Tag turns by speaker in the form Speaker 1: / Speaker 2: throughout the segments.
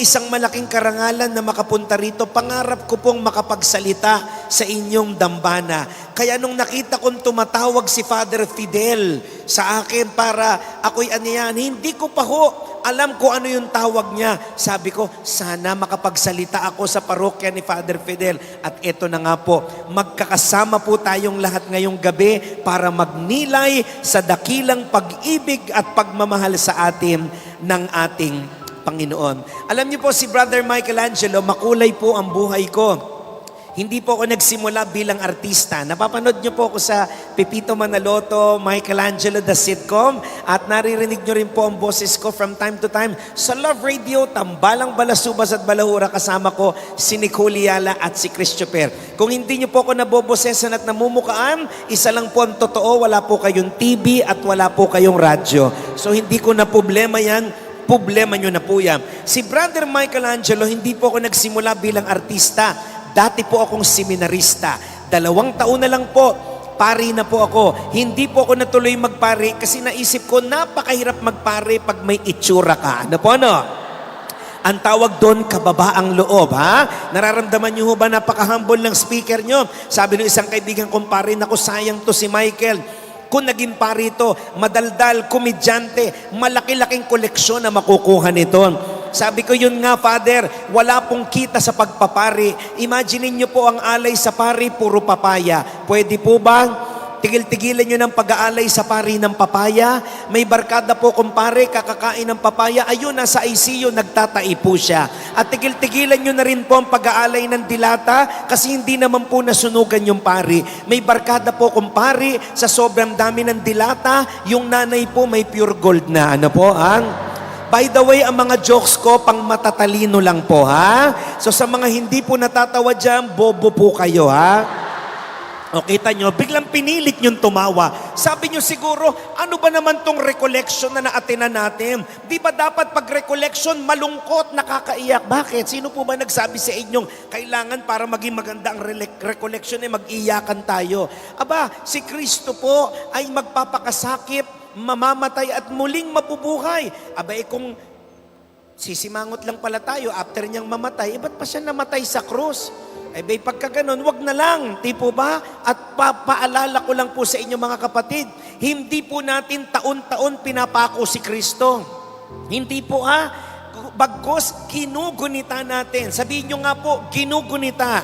Speaker 1: isang malaking karangalan na makapunta rito. Pangarap ko pong makapagsalita sa inyong dambana. Kaya nung nakita kong tumatawag si Father Fidel sa akin para ako'y aniyan, hindi ko pa alam ko ano yung tawag niya. Sabi ko, sana makapagsalita ako sa parokya ni Father Fidel. At eto na nga po, magkakasama po tayong lahat ngayong gabi para magnilay sa dakilang pag-ibig at pagmamahal sa atin ng ating Panginoon. Alam niyo po, si Brother Michelangelo, makulay po ang buhay ko. Hindi po ako nagsimula bilang artista. Napapanood niyo po ako sa Pepito Manaloto, Michelangelo the sitcom, at naririnig niyo rin po ang boses ko from time to time sa Love Radio, Tambalang Balasubas at Balahura. Kasama ko si Nicole Yala at si Christopher. Kung hindi niyo po ako nabobosesan at namumukaan, isa lang po ang totoo, wala po kayong TV at wala po kayong radyo. So hindi ko na problema yan. Problema nyo na po yan. Si Brother Michelangelo, hindi po ako nagsimula bilang artista. Dati po akong seminarista. 2 taon na lang po, pari na po ako. Hindi po ako natuloy magpari kasi naisip ko, napakahirap magpari pag may itsura ka. Ano po, ano? Ang tawag doon, kababaang loob, ha? Nararamdaman nyo ba napaka-humble ng speaker nyo? Sabi ng isang kaibigan kong pari, naku, sayang to si Michael. Kung naging pari ito, madaldal, komedyante, malaki-laking koleksyon na makukuha nito. Sabi ko, yun nga, Father, wala pong kita sa pagpapari. Imagine niyo po ang alay sa pari, puro papaya. Pwede po ba? Tigil-tigilan nyo ng pag-aalay sa pari ng papaya. May barkada po kumpare, kakakain ng papaya. Ayun, nasa ICU, nagtatai po siya. At tigil-tigilan nyo na rin po ang pag-aalay ng dilata kasi hindi naman po nasunugan yung pari. May barkada po kumpare, sa sobrang dami ng dilata, yung nanay po may pure gold na. Ano po, ang? By the way, ang mga jokes ko, pang matatalino lang po, ha? So sa mga hindi po natatawa dyan, bobo po kayo, ha? O kita nyo, biglang pinilit nyong tumawa. Sabi nyo siguro, ano ba naman tong recollection na naatenan natin? Di ba dapat pag recollection, malungkot, nakakaiyak? Bakit? Sino po ba nagsabi sa inyong kailangan para maging maganda ang recollection ay mag-iyakan tayo? Aba, si Kristo po ay magpapakasakit, mamamatay at muling mabubuhay. Aba, kung sisimangot lang pala tayo after niyang mamatay, ba't pa siya namatay sa krus? Bay, pagka ganun, wag na lang, di po ba? At paalala ko lang po sa inyo mga kapatid, hindi po natin taon-taon pinapako si Kristo. Hindi po bagkos ginugunita natin. Sabihin nyo nga po, ginugunita.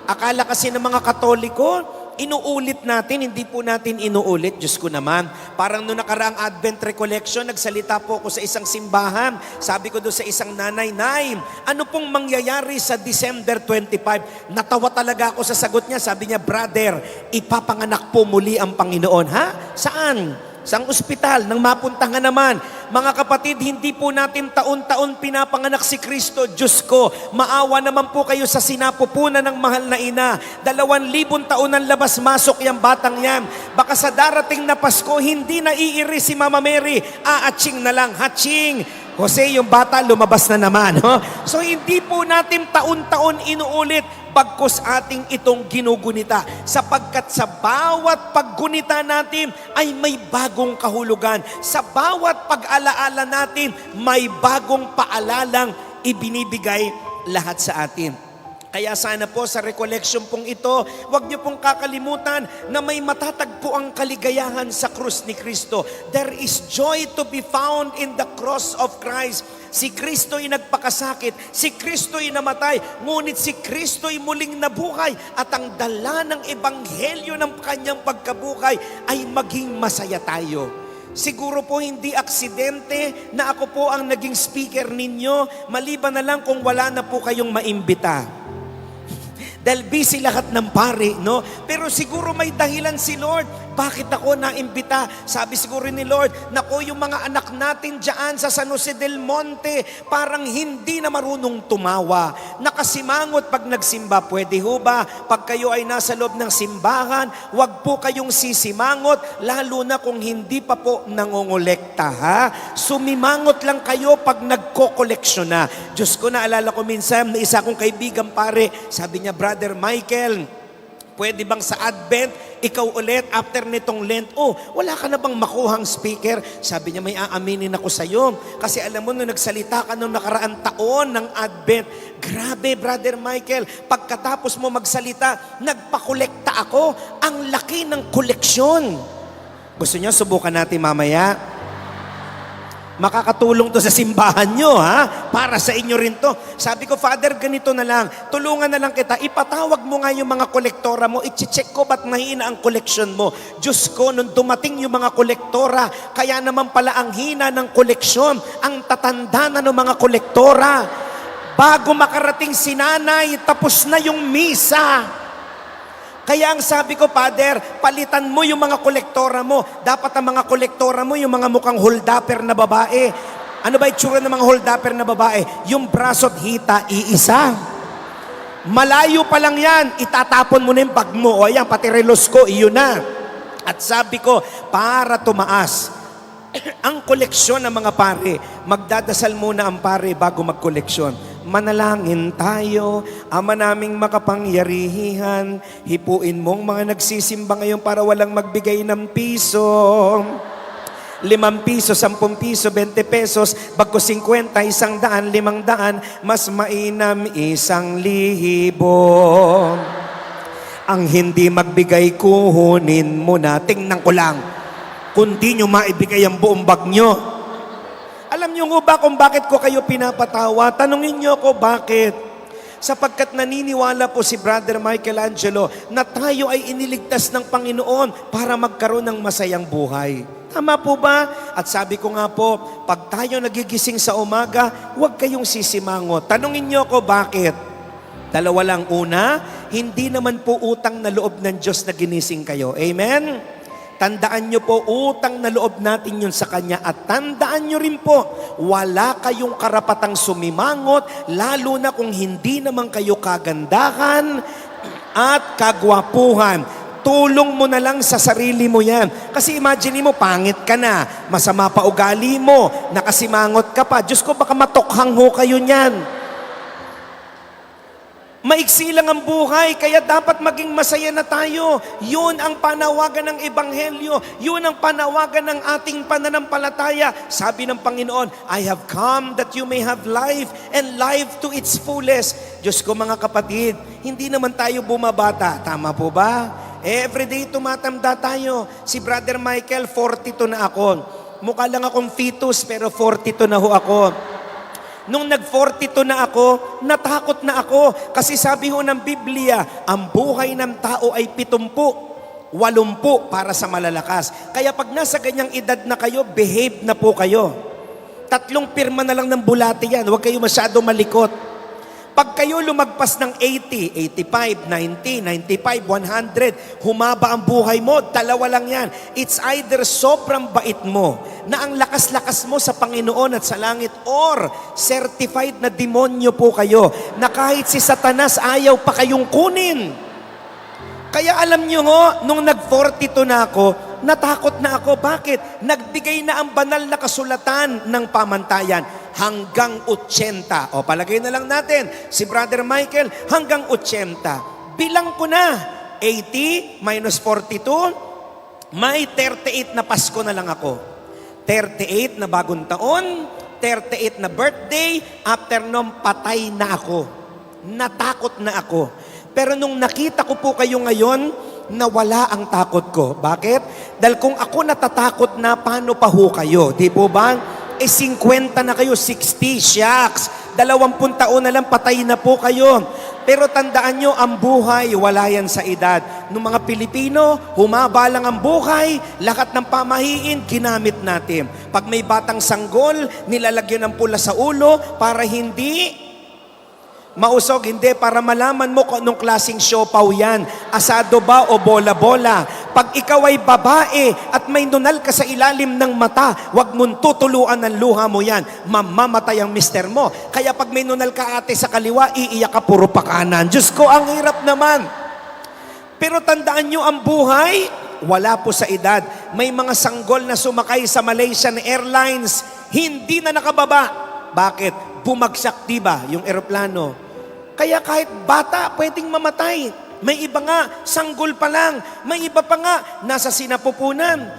Speaker 1: Akala kasi ng mga Katoliko, inuulit natin, hindi po natin inuulit. Diyos ko naman. Parang noong nakaraang Advent Recollection, nagsalita po ako sa isang simbahan. Sabi ko doon sa isang nanay, Nay, ano pong mangyayari sa December 25? Natawa talaga ako sa sagot niya. Sabi niya, Brother, ipapanganak po muli ang Panginoon. Ha? Saan? Sa ospital, nang mapunta nga naman. Mga kapatid, hindi po natin taon-taon pinapanganak si Kristo. Diyos ko, maawa naman po kayo sa sinapupunan ng mahal na ina. 2,000 taon ang labas-masok yung batang yan. Baka sa darating na Pasko, hindi na iiri si Mama Mary. Aaching na lang, hatching. Jose, yung bata, lumabas na naman. So, hindi po natin taon-taon inuulit pagkos ating itong ginugunita. Sapagkat sa bawat paggunita natin ay may bagong kahulugan. Sa bawat pag-alaala natin, may bagong paalalang ibinibigay lahat sa atin. Kaya sana po sa recollection pong ito, huwag niyo pong kakalimutan na may matatagpo ang kaligayahan sa krus ni Kristo. There is joy to be found in the cross of Christ. Si Kristo ay nagpakasakit, si Kristo ay namatay, ngunit si Kristo ay muling nabuhay at ang dala ng ebanghelyo ng kanyang pagkabuhay ay maging masaya tayo. Siguro po hindi aksidente na ako po ang naging speaker ninyo, maliban na lang kung wala na po kayong maimbita. Dahil busy lahat ng pari, no? Pero siguro may dahilan si Lord. Bakit ako naimbita? Sabi siguro ni Lord, nako, yung mga anak natin dyan sa San Jose del Monte, parang hindi na marunong tumawa. Nakasimangot pag nagsimba. Pwede ho ba? Pag kayo ay nasa loob ng simbahan, wag po kayong sisimangot, lalo na kung hindi pa po nangongolekta, ha? Sumimangot lang kayo pag nagko-koleksyon na. Diyos ko, naalala ko minsan na isa kong kaibigan pare, sabi niya, Brother Michael, Pwede bang sa Advent, ikaw ulit, after nitong Lent, wala ka na bang makuhang speaker? Sabi niya, may aaminin ako sa'yo. Kasi alam mo, nung nagsalita ka nung nakaraang taon ng Advent, grabe, Brother Michael, pagkatapos mo magsalita, nagpakolekta ako. Ang laki ng koleksyon. Gusto niyo, subukan natin mamaya? Makakatulong to sa simbahan nyo, ha? Para sa inyo rin to. Sabi ko, Father, ganito na lang. Tulungan na lang kita. Ipatawag mo nga yung mga kolektora mo. I-check ko ba't mahina ang koleksyon mo. Diyos ko, nung dumating yung mga kolektora, kaya naman pala ang hina ng koleksyon, ang tatanda na ng mga kolektora. Bago makarating si nanay, tapos na yung misa. Kaya ang sabi ko, Father, palitan mo yung mga kolektora mo. Dapat ang mga kolektora mo, yung mga mukhang holdapper na babae. Ano ba itsura ng mga holdapper na babae? Yung braso't hita, iisa. Malayo pa lang yan, itatapon mo na yung bag mo. O ayan, pati relos ko, iyon na. At sabi ko, para tumaas ang koleksyon ng mga pare, magdadasal muna ang pare bago magkoleksyon. Manalangin tayo, Ama naming makapangyarihan, hipuin mong mga nagsisimba ngayon para walang magbigay ng piso. 5 piso, 10 piso, 20 pesos, bagko 50, 100, 500, mas mainam 1,000. Ang hindi magbigay, kuhunin mo na. Tingnan ko lang, kundi nyo maibigay ang buong bag nyo. Alam niyo ba kung bakit ko kayo pinapatawa? Tanungin niyo ko bakit. Sapagkat naniniwala po si Brother Michelangelo na tayo ay iniligtas ng Panginoon para magkaroon ng masayang buhay. Tama po ba? At sabi ko nga po, pag tayo nagigising sa umaga, huwag kayong sisimangot. Tanungin niyo ko bakit. Dalawa lang. Una, hindi naman po utang na loob ng Diyos na ginising kayo. Amen? Tandaan nyo po, utang na loob natin yun sa Kanya. At tandaan nyo rin po, wala kayong karapatang sumimangot, lalo na kung hindi naman kayo kagandahan at kagwapuhan. Tulong mo na lang sa sarili mo yan. Kasi imagine mo, pangit ka na, masama pa ugali mo, nakasimangot ka pa. Diyos ko, baka matokhang ho kayo niyan. Maiksi lang ang buhay, kaya dapat maging masaya na tayo. Yun ang panawagan ng Ebanghelyo. Yun ang panawagan ng ating pananampalataya. Sabi ng Panginoon, I have come that you may have life and life to its fullest. Diyos ko mga kapatid, hindi naman tayo bumabata. Tama po ba? Everyday tumatanda tayo. Si Brother Michael, 42 na ako. Mukha lang akong fetus, pero 42 na ho ako. Nung nag-42 na ako, natakot na ako. Kasi sabi ho ng Biblia, ang buhay ng tao ay 70, 80 para sa malalakas. Kaya pag nasa ganyang edad na kayo, behave na po kayo. 3 pirma na lang ng bulati yan. Huwag kayo masyado malikot. Pag kayo lumagpas ng 80, 85, 90, 95, 100, humaba ang buhay mo, 2 lang yan. It's either sobrang bait mo, na ang lakas-lakas mo sa Panginoon at sa langit, or certified na demonyo po kayo, na kahit si Satanas ayaw pa kayong kunin. Kaya alam nyo ho, nung nag-42 na ako, natakot na ako. Bakit? Nagbigay na ang banal na kasulatan ng pamantayan hanggang 80. O palagay na lang natin, si Brother Michael hanggang 80. Bilang ko na, 80 minus 42, may 38 na Pasko na lang ako. 38 na bagong taon, 38 na birthday, after nung patay na ako. Natakot na ako. Pero nung nakita ko po kayo ngayon, nawala ang takot ko. Bakit? Dahil kung ako natatakot na, paano pa ho kayo? Di po ba? 50 na kayo, 60, shucks. 20 taon na lang, patay na po kayo. Pero tandaan nyo, ang buhay, wala yan sa edad. Nung mga Pilipino, humaba lang ang buhay, lahat ng pamahiin, ginamit natin. Pag may batang sanggol, nilalagyan ng pula sa ulo para hindi mausog, hindi, para malaman mo kung anong klaseng siopaw yan. Asado ba o bola-bola? Pag ikaw ay babae at may nunal ka sa ilalim ng mata, wag mong tutuluan ng luha mo yan. Mamamatay ang mister mo. Kaya pag may nunal ka ate sa kaliwa, iiyak ka puro pa kanan. Diyos ko, ang hirap naman. Pero tandaan nyo, ang buhay, wala po sa edad. May mga sanggol na sumakay sa Malaysian Airlines, hindi na nakababa. Bakit? Bumagsak, diba, yung eroplano. Kaya kahit bata, pwedeng mamatay. May iba nga, sanggol pa lang. May iba pa nga, nasa sinapupunan.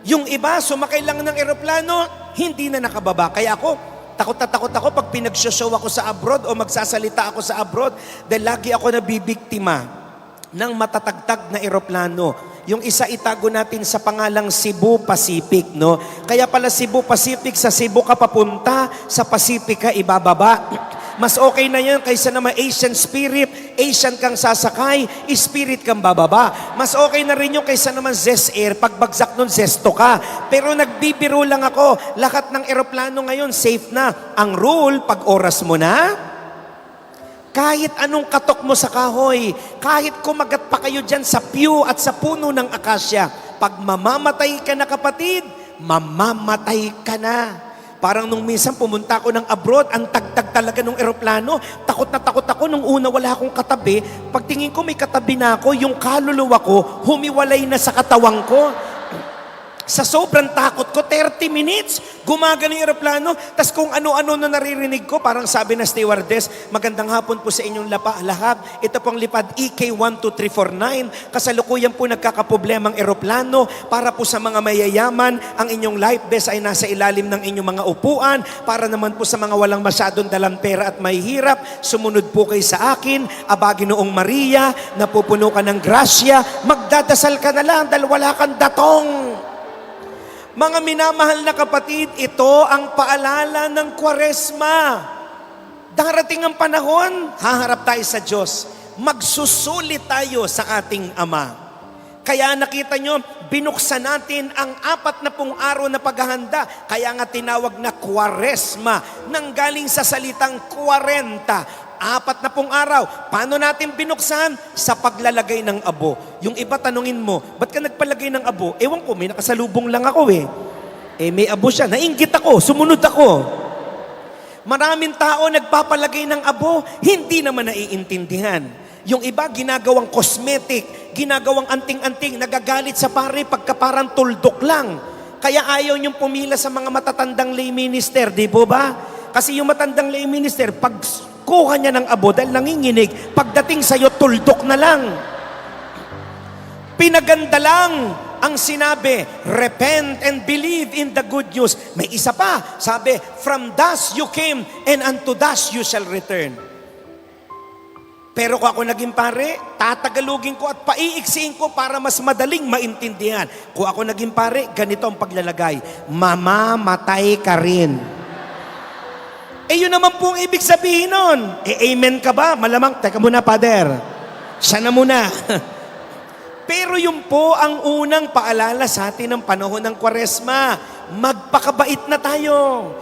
Speaker 1: Yung iba, sumakay lang ng eroplano, hindi na nakababa. Kaya ako, takot na takot ako pag pinagshow ako sa abroad o magsasalita ako sa abroad dahil lagi ako nabibiktima ng matatagtag na eroplano. Yung isa itago natin sa pangalang Cebu Pacific, no? Kaya pala Cebu Pacific, sa Cebu ka papunta, sa Pacific ka ibababa. Mas okay na yan kaysa naman Asian Spirit, Asian kang sasakay, Spirit kang bababa. Mas okay na rin yung kaysa naman Zest Air, pagbagsak nun Zesto ka. Pero nagbibiro lang ako, lahat ng eroplano ngayon safe na. Ang rule, pag oras mo na, kahit anong katok mo sa kahoy, kahit kumagat pa kayo dyan sa pew at sa puno ng akasya, pag mamamatay ka na kapatid, mamamatay ka na. Parang nung minsan pumunta ako ng abroad, ang tagtag talaga ng eroplano. Takot na takot ako. Nung una wala akong katabi. Pagtingin ko may katabi na ako, yung kaluluwa ko, humiwalay na sa katawang ko. Sa sobrang takot ko, 30 minutes, gumagano yung eroplano. Tas kung ano-ano na naririnig ko, parang sabi na stewardess, magandang hapon po sa inyong lahat. Ito pong lipad EK12349. Kasalukuyan po nagkakaproblemang eroplano para po sa mga mayayaman. Ang inyong life vest ay nasa ilalim ng inyong mga upuan. Para naman po sa mga walang masyadong dalang pera at mahihirap, sumunod po kayo sa akin. Aba, Ginoong Maria, napupuno ka ng grasya. Magdadasal ka na lang dahil wala kang datong. Mga minamahal na kapatid, ito ang paalala ng Kwaresma. Darating ang panahon, haharap tayo sa Diyos. Magsusulit tayo sa ating Ama. Kaya nakita nyo, binuksan natin ang 40 araw na paghahanda. Kaya nga tinawag na Kwaresma, nanggaling sa salitang 40. 40 araw. Paano natin binuksan? Sa paglalagay ng abo. Yung iba tanungin mo, ba't ka nagpalagay ng abo? Ewan ko, may nakasalubong lang ako eh. May abo siya. Nainggit ako, sumunod ako. Maraming tao nagpapalagay ng abo, hindi naman naiintindihan. Yung iba ginagawang cosmetic, ginagawang anting-anting, nagagalit sa pare pagka parang tuldok lang. Kaya ayaw niyong pumila sa mga matatandang lay minister, di po ba? Kasi yung matandang lay minister, pag kuha niya ng abo dahil nanginginig, pagdating sa'yo, tuldok na lang. Pinaganda lang ang sinabi, repent and believe in the good news. May isa pa, sabi, from dust you came and unto dust you shall return. Pero kung ako naging pare, tatagalugin ko at paiiksiin ko para mas madaling maintindihan. Kung ako naging pare, ganito ang paglalagay, mamamatay ka rin. Yun naman po ang ibig sabihin nun. Amen ka ba? Malamang, teka muna, Father. Siya na muna. Pero yun po ang unang paalala sa atin ng panahon ng Kwaresma. Magpakabait na tayo.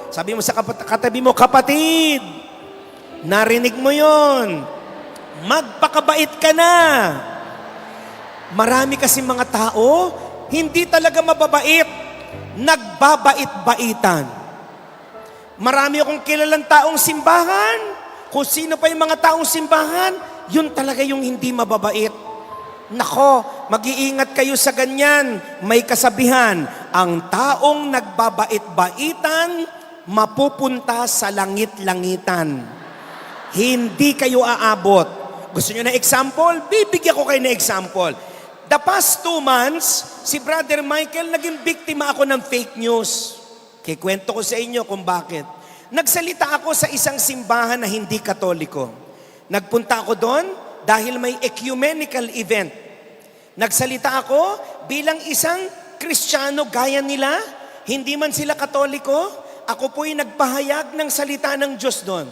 Speaker 1: Sabi mo sa katabi mo, kapatid, narinig mo yon. Magpakabait ka na. Marami kasi mga tao, hindi talaga mababait. Nagbabait-baitan. Marami akong kilalang taong simbahan. Kung sino pa yung mga taong simbahan, yun talaga yung hindi mababait. Nako, mag-iingat kayo sa ganyan. May kasabihan, ang taong nagbabait-baitan, mapupunta sa langit-langitan. Hindi kayo aabot. Gusto nyo na example? Bibigyan ko kayo na example. The past 2 months, si Brother Michael, naging biktima ako ng fake news. Kikwento ko sa inyo kung bakit. Nagsalita ako sa isang simbahan na hindi katoliko. Nagpunta ako doon dahil may ecumenical event. Nagsalita ako bilang isang Kristiyano gaya nila, hindi man sila katoliko, ako po'y nagpahayag ng salita ng Diyos doon.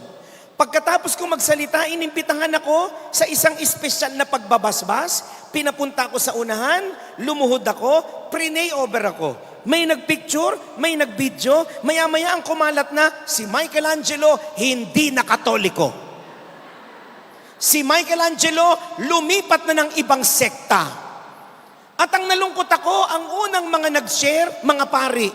Speaker 1: Pagkatapos ko magsalita, inimbitahan ako sa isang espesyal na pagbabasbas, pinapunta ako sa unahan, lumuhod ako, pray over ako. May nagpicture, may nagvideo, maya-maya ang kumalat na si Michelangelo hindi na katoliko. Si Michelangelo lumipat na ng ibang sekta. At ang nalungkot ako, ang unang mga nag-share, mga pari.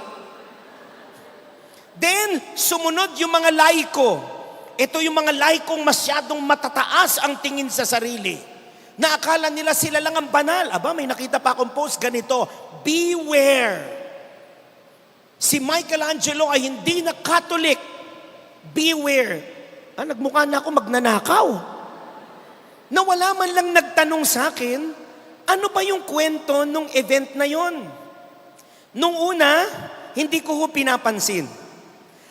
Speaker 1: Then, sumunod yung mga laiko. Ito yung mga laikong masyadong matataas ang tingin sa sarili. Na akala nila sila lang ang banal. Aba, may nakita pa akong post ganito, beware. Si Michelangelo ay hindi na Catholic. Beware. Nagmukha na ako magnanakaw. na wala man lang nagtanong sa akin, ano ba yung kwento nung event na yon? Nung una, hindi ko pinapansin.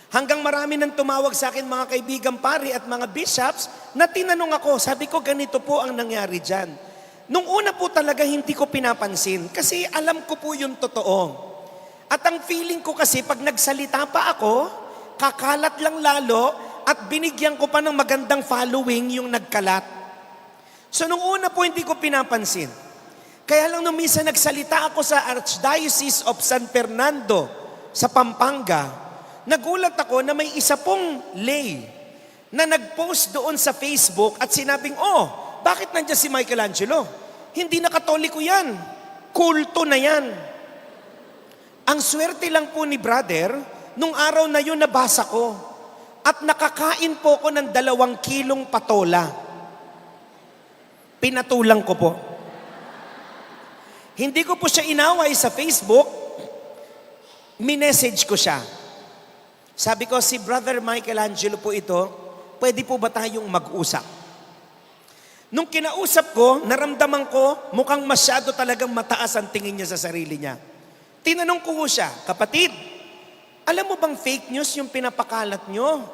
Speaker 1: Hanggang marami nang tumawag sa akin mga kaibigang pari at mga bishops na tinanong ako, sabi ko ganito po ang nangyari dyan. Nung una po talaga hindi ko pinapansin kasi alam ko po yung totoo. At ang feeling ko kasi pag nagsalita pa ako, kakalat lang lalo at binigyan ko pa ng magandang following yung nagkalat. So nung una po hindi ko pinapansin. Kaya lang nung minsan nagsalita ako sa Archdiocese of San Fernando sa Pampanga, nagulat ako na may isa pong lay na nag-post doon sa Facebook at sinabing, bakit nandiyan si Michelangelo? Hindi na Katoliko yan. Kulto na yan. Ang swerte lang po ni brother, nung araw na yun nabasa ko at nakakain po ko ng 2 kilong patola. Pinatulang ko po. Hindi ko po siya inaway sa Facebook, minessage ko siya. Sabi ko, si Brother Michelangelo po ito, pwede po ba tayong mag-usap? Nung kinausap ko, naramdaman ko, mukhang masyado talagang mataas ang tingin niya sa sarili niya. Tinanong ko siya, kapatid, alam mo bang fake news yung pinapakalat nyo?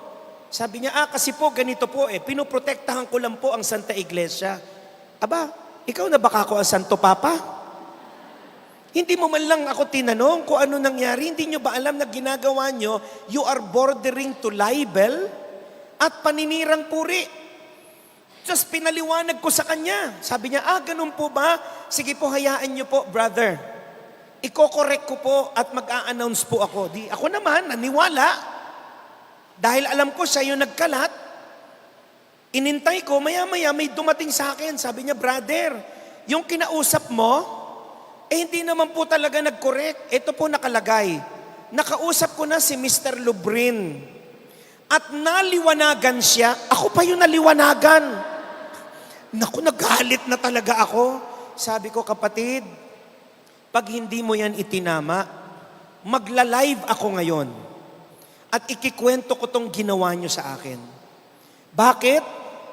Speaker 1: Sabi niya, kasi po ganito po pinoprotektahan ko lang po ang Santa Iglesia. Aba, ikaw na baka ako ang Santo Papa? Hindi mo man lang ako tinanong kung ano nangyari. Hindi nyo ba alam na ginagawa nyo, you are bordering to libel at paninirang puri. Just pinaliwanag ko sa kanya. Sabi niya, ganun po ba? Sige po, hayaan niyo po, brother. Iko-correct ko po at mag-a-announce po ako. Di ako naman, naniwala. Dahil alam ko siya yung nagkalat. Inintay ko, maya-maya may dumating sa akin. Sabi niya, brother, yung kinausap mo, hindi naman po talaga nag-correct. Ito po nakalagay. Nakausap ko na si Mr. Lubrin. At naliwanagan siya. Ako pa yung naliwanagan. Naku, nagalit na talaga ako. Sabi ko, kapatid, pag hindi mo yan itinama, magla-live ako ngayon. At ikikwento ko tong ginawa nyo sa akin. Bakit?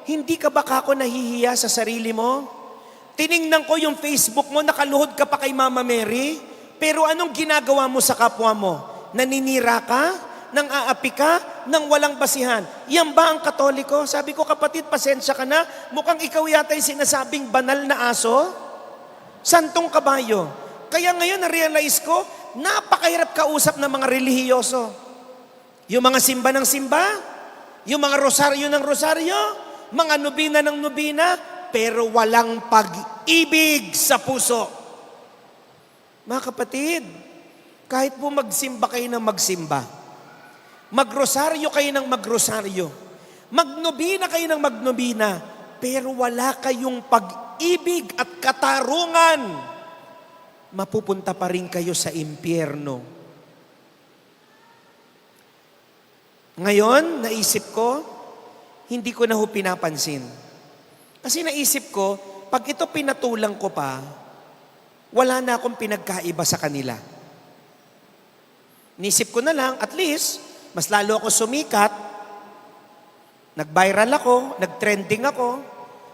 Speaker 1: Hindi ka ba kako nahihiya sa sarili mo? Tiningnan ko yung Facebook mo, nakaluhod ka pa kay Mama Mary, pero anong ginagawa mo sa kapwa mo? Naninira ka? Nang aapi ka? Nang walang basihan? Yan ba ang Katoliko? Sabi ko, kapatid, pasensya ka na. Mukhang ikaw yata yung sinasabing banal na aso. Santong kabayo. Kaya ngayon, na-realize ko, napakahirap kausap ng mga relihiyoso. Yung mga simba ng simba, yung mga rosaryo ng rosaryo, mga nubina ng nubina, pero walang pag-ibig sa puso. Mga kapatid, kahit po magsimba kayo ng magsimba, magrosaryo kayo ng magrosaryo, magnobina kayo ng magnobina, pero wala kayong pag-ibig at katarungan, mapupunta pa rin kayo sa impyerno. Ngayon, naisip ko, hindi ko na pinapansin. Kasi naisip ko, pag ito pinatulang ko pa, wala na akong pinagkaiba sa kanila. Nisip ko na lang, at least, mas lalo ako sumikat, nag-viral ako, nag-trending ako,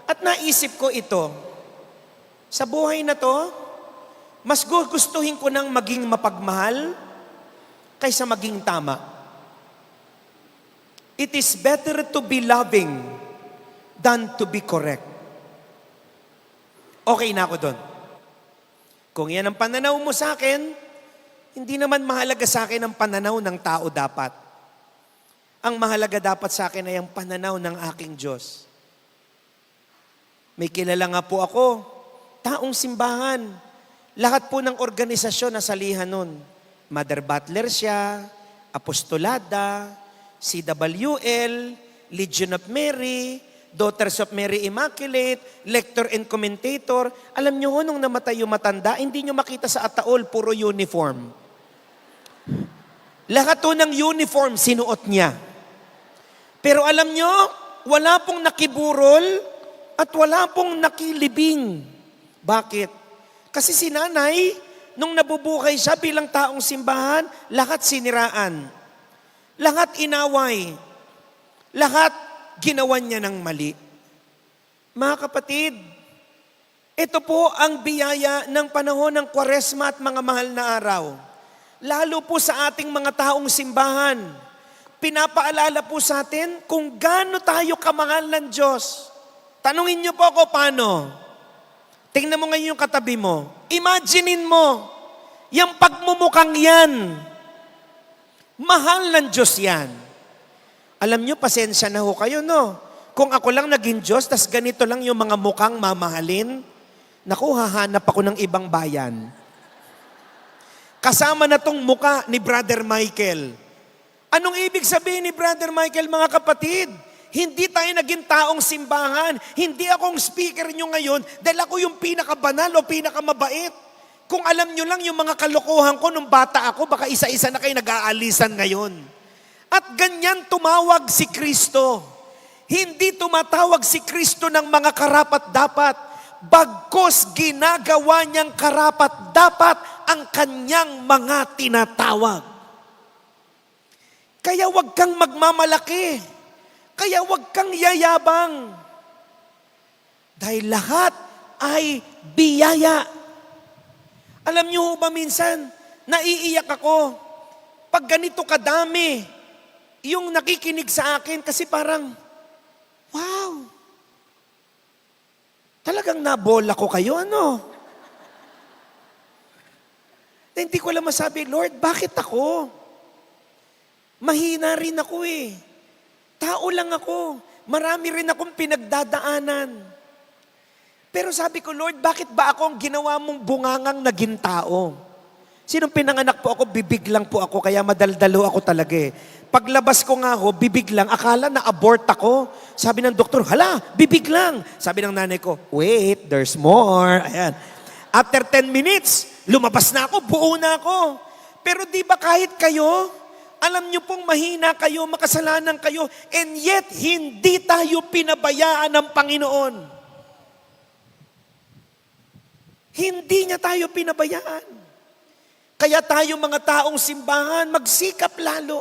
Speaker 1: at naisip ko ito, sa buhay na to, mas gugustuhin ko nang maging mapagmahal kaysa maging tama. It is better to be loving than to be correct. Okay na ako doon. Kung yan ang pananaw mo sa akin, hindi naman mahalaga sa akin ang pananaw ng tao dapat. Ang mahalaga dapat sa akin ay ang pananaw ng aking Diyos. May kilala nga po ako, taong simbahan. Lahat po ng organisasyon na salihan nun. Mother Butler siya, Apostolada, CWL, Legion of Mary, Daughters of Mary Immaculate, Lector and Commentator. Alam nyo, nung namatay yung matanda, hindi nyo makita sa ataol, puro uniform. Lahat to ng uniform sinuot niya. Pero alam nyo, wala pong nakiburol at wala pong nakilibing. Bakit? Kasi si nanay, nung nabubuhay siya bilang taong simbahan, lahat siniraan. Lahat inaway. Lahat ginawan niya ng mali. Mga kapatid, ito po ang biyaya ng panahon ng Kwaresma at mga mahal na araw. Lalo po sa ating mga taong simbahan. Pinapaalala po sa atin kung gaano tayo kamahal ng Diyos. Tanungin niyo po ako paano. Tingnan mo ngayon yung katabi mo. Imaginein mo, yung pagmumukhang yan, mahal ng Diyos yan. Alam niyo, pasensya na ho kayo, no? Kung ako lang naging Diyos, tas ganito lang yung mga mukhang mamahalin, naku, hahanap ako ng ibang bayan. Kasama na tong muka ni Brother Michael. Anong ibig sabihin ni Brother Michael, mga kapatid? Hindi tayo naging taong simbahan. Hindi akong speaker nyo ngayon dahil ako yung pinakabanal o pinakamabait. Kung alam nyo lang yung mga kalokohan ko nung bata ako, baka isa-isa na kayo nag-aalisan ngayon. At ganyan tumawag si Kristo. Hindi tumatawag si Kristo ng mga karapat-dapat. Bagkus ginagawa niyang karapat-dapat ang kanyang mga tinatawag. Kaya wag kang magmamalaki. Kaya wag kang yayabang. Dahil lahat ay biyaya. Alam niyo ba minsan, naiiyak ako pag ganito kadami yung nakikinig sa akin kasi parang, wow, talagang nabola ko kayo, ano? Hindi ko lang masabi, Lord, bakit ako? Mahina rin ako eh. Tao lang ako. Marami rin akong pinagdadaanan. Pero sabi ko, Lord, bakit ba ako ang ginawa mong bungangang naging tao? Sinong pinanganak po ako, bibig lang po ako, kaya madaldalo ako talaga eh. Paglabas ko nga ho, bibig lang, akala na abort ako. Sabi ng doktor, hala, bibig lang. Sabi ng nanay ko, wait, there's more. Ayan. After 10 minutes, lumabas na ako, buo na ako. Pero di ba kahit kayo, alam niyo pong mahina kayo, makasalanan kayo, and yet hindi tayo pinabayaan ng Panginoon. Hindi niya tayo pinabayaan. Kaya tayo mga taong simbahan, magsikap lalo.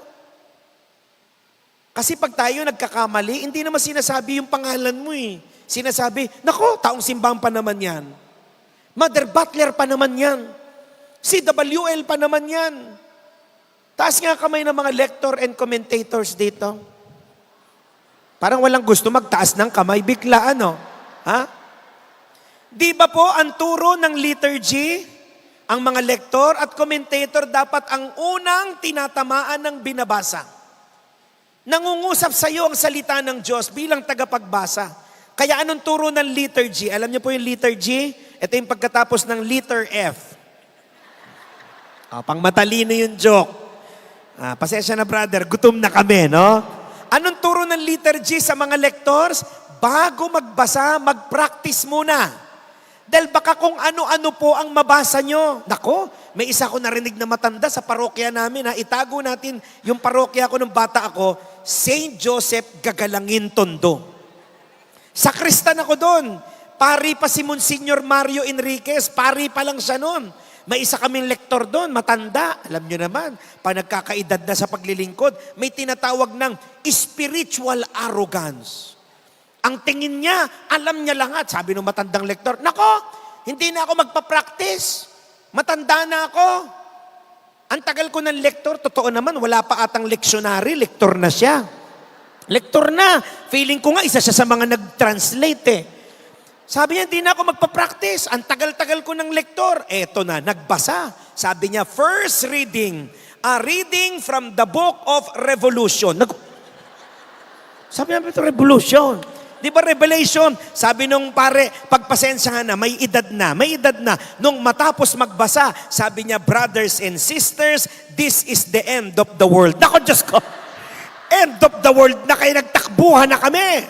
Speaker 1: Kasi pag tayo nagkakamali, hindi naman sinasabi yung pangalan mo eh. Sinasabi, nako, taong simbahan pa naman yan. Mother Butler pa naman yan. CWL pa naman yan. Taas nga kamay ng mga lector and commentators dito. Parang walang gusto magtaas ng kamay, bigla ano? Ha? Di ba po ang turo ng liturgy, ang mga lektor at commentator dapat ang unang tinatamaan ng binabasa. Nangungusap sa iyo ang salita ng Diyos bilang tagapagbasa. Kaya anong turo ng liturgy? Alam niyo po yung liturgy? Ito yung pagkatapos ng letter F. Pang matalino yung joke. Pasensya na brother, gutom na kami, no? Anong turo ng liturgy sa mga lectors? Bago magbasa, mag-practice muna. Dahil baka kung ano-ano po ang mabasa nyo. Nako, may isa ko narinig na matanda sa parokya namin. Itago natin yung parokya ko nung bata ako, St. Joseph Gagalangin Tondo. Sakristan ako doon. Pari pa si Monsignor Mario Enriquez. Pari pa lang siya noon. May isa kaming lektor doon, matanda. Alam nyo naman, pag nagkakaedad na sa paglilingkod, may tinatawag ng spiritual arrogance. Ang tingin niya, alam niya lahat. Sabi ng matandang lektor, nako, hindi na ako magpa-practice. Matanda na ako. Ang tagal ko ng lektor, totoo naman, wala pa atang leksyonary, lektor na siya. Lektor na. Feeling ko nga, isa siya sa mga nag-translate eh. Sabi niya, hindi na ako magpa-practice. Ang tagal-tagal ko ng lektor. Eto na, nagbasa. Sabi niya, first reading, a reading from the book of Revolution. Sabi niya, ito Revolution. Di ba Revelation? Sabi nung pare, pagpasensyahan na, may edad na, may edad na. Nung matapos magbasa, sabi niya, brothers and sisters, this is the end of the world. Nako, Diyos ko! End of the world na kayo, nagtakbuhan na kami.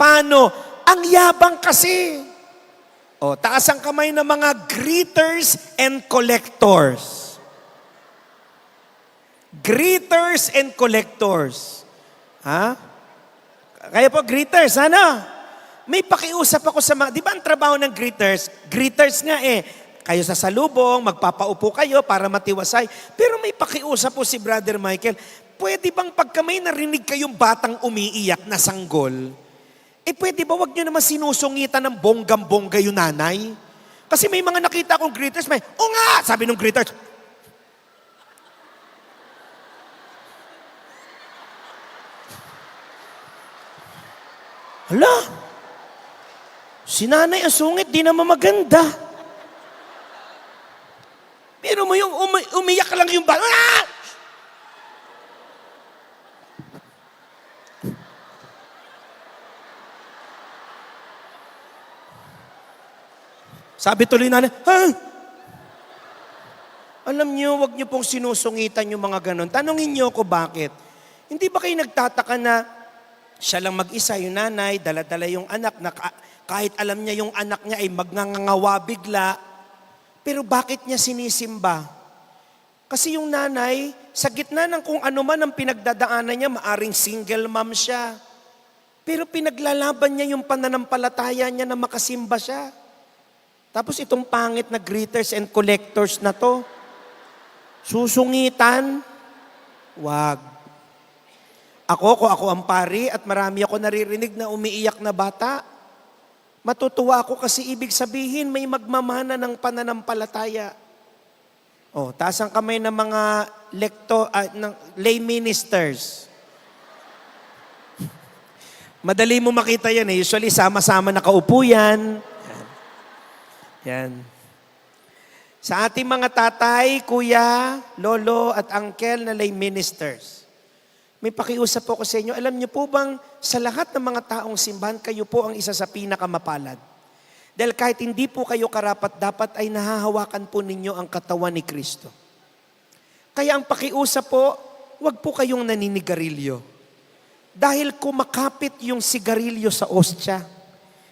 Speaker 1: Paano? Ang yabang kasi. O, taas ang kamay ng mga greeters and collectors. Greeters and collectors. Ha? Kaya po, greeters, ano? May pakiusap ako sa mga, di ba ang trabaho ng greeters? Greeters nga eh. Kayo sa salubong, magpapaupo kayo para matiwasay. Pero may pakiusap po si Brother Michael, pwede bang pagka may narinig kayong batang umiiyak na sanggol, Pwede ba wag nyo naman sinusungitan ng bonggam-bongga yung nanay? Kasi may mga nakita akong greeters, o nga! Sabi nung greeters, hala, si nanay ang sungit, di naman maganda. Pero mo yung umiyak lang yung bata. Ah! Sabi tuloy na, alam niyo, wag niyo pong sinusungitan yung mga ganon. Tanungin niyo ako bakit. Hindi ba kayo nagtataka na siya lang mag-isa, yung nanay, dala-dala yung anak, na kahit alam niya yung anak niya ay magngangawa bigla, pero bakit niya sinisimba? Kasi yung nanay, sa gitna ng kung ano man ang pinagdadaanan niya, maaring single mom siya. Pero pinaglalaban niya yung pananampalataya niya na makasimba siya. Tapos itong pangit na greeters and collectors na to, susungitan, wag. Kung ako ang pari at marami ako naririnig na umiiyak na bata, matutuwa ako kasi ibig sabihin may magmamana ng pananampalataya. Taas ang kamay ng mga ng lay ministers. Madali mo makita yan eh. Usually sama-sama nakaupo yan. Yan. Sa ating mga tatay, kuya, lolo at uncle na lay ministers, may pakiusap po ko sa inyo. Alam niyo po bang sa lahat ng mga taong simbahan, kayo po ang isa sa pinakamapalad? Dahil kahit hindi po kayo karapat-dapat ay nahahawakan po ninyo ang katawan ni Kristo. Kaya ang pakiusap po, wag po kayong naninigarilyo. Dahil kumakapit yung sigarilyo sa ostya.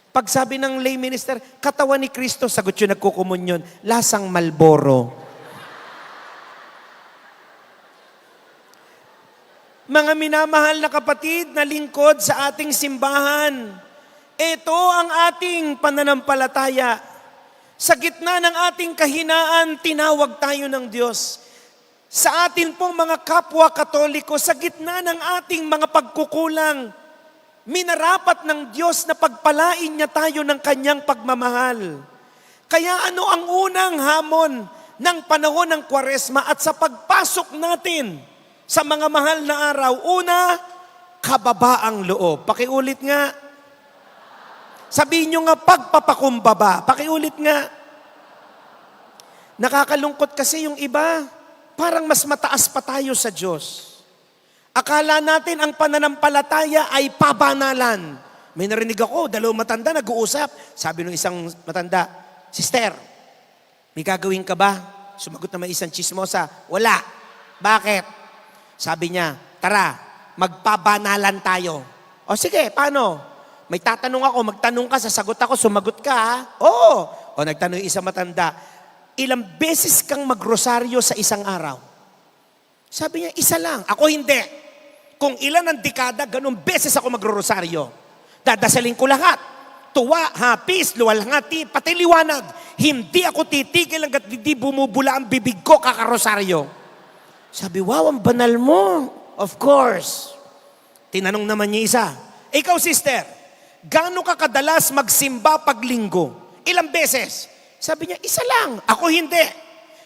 Speaker 1: Pag sabi ng lay minister, katawan ni Kristo, sagot yung nagkukumunyon, lasang Malboro. Mga minamahal na kapatid na lingkod sa ating simbahan, ito ang ating pananampalataya. Sa gitna ng ating kahinaan, tinawag tayo ng Diyos. Sa atin pong mga kapwa Katoliko, sa gitna ng ating mga pagkukulang, minarapat ng Diyos na pagpalain niya tayo ng kanyang pagmamahal. Kaya ano ang unang hamon ng panahon ng Kwaresma at sa pagpasok natin sa mga mahal na araw? Una, kababaang loob. Pakiulit nga. Sabihin nyo nga, pagpapakumbaba. Pakiulit nga. Nakakalungkot kasi yung iba, parang mas mataas pa tayo sa Diyos. Akala natin ang pananampalataya ay pabanalan. May narinig ako, dalawang matanda nag-uusap. Sabi ng isang matanda, Sister, may gagawin ka ba? Sumagot na may isang chismosa, wala. Bakit? Sabi niya, tara, magpabanalan tayo. O sige, paano? May tatanong ako, magtanong ka, sasagot ako, sumagot ka ha? Oo. O nagtanong yung isang matanda, ilang beses kang magrosaryo sa isang araw? Sabi niya, isa lang. Ako hindi. Kung ilan ang dekada, ganun beses ako magro-rosaryo. Dadasalin ko lahat. Tuwa, hapis, luwalhati, pati liwanag. Hindi ako titigil hanggat hindi bumubula ang bibig ko kakarosaryo. Sabi, wow, ang banal mo. Of course. Tinanong naman niya isa, ikaw sister, gaano ka kadalas magsimba pag linggo? Ilang beses? Sabi niya, isa lang. Ako hindi.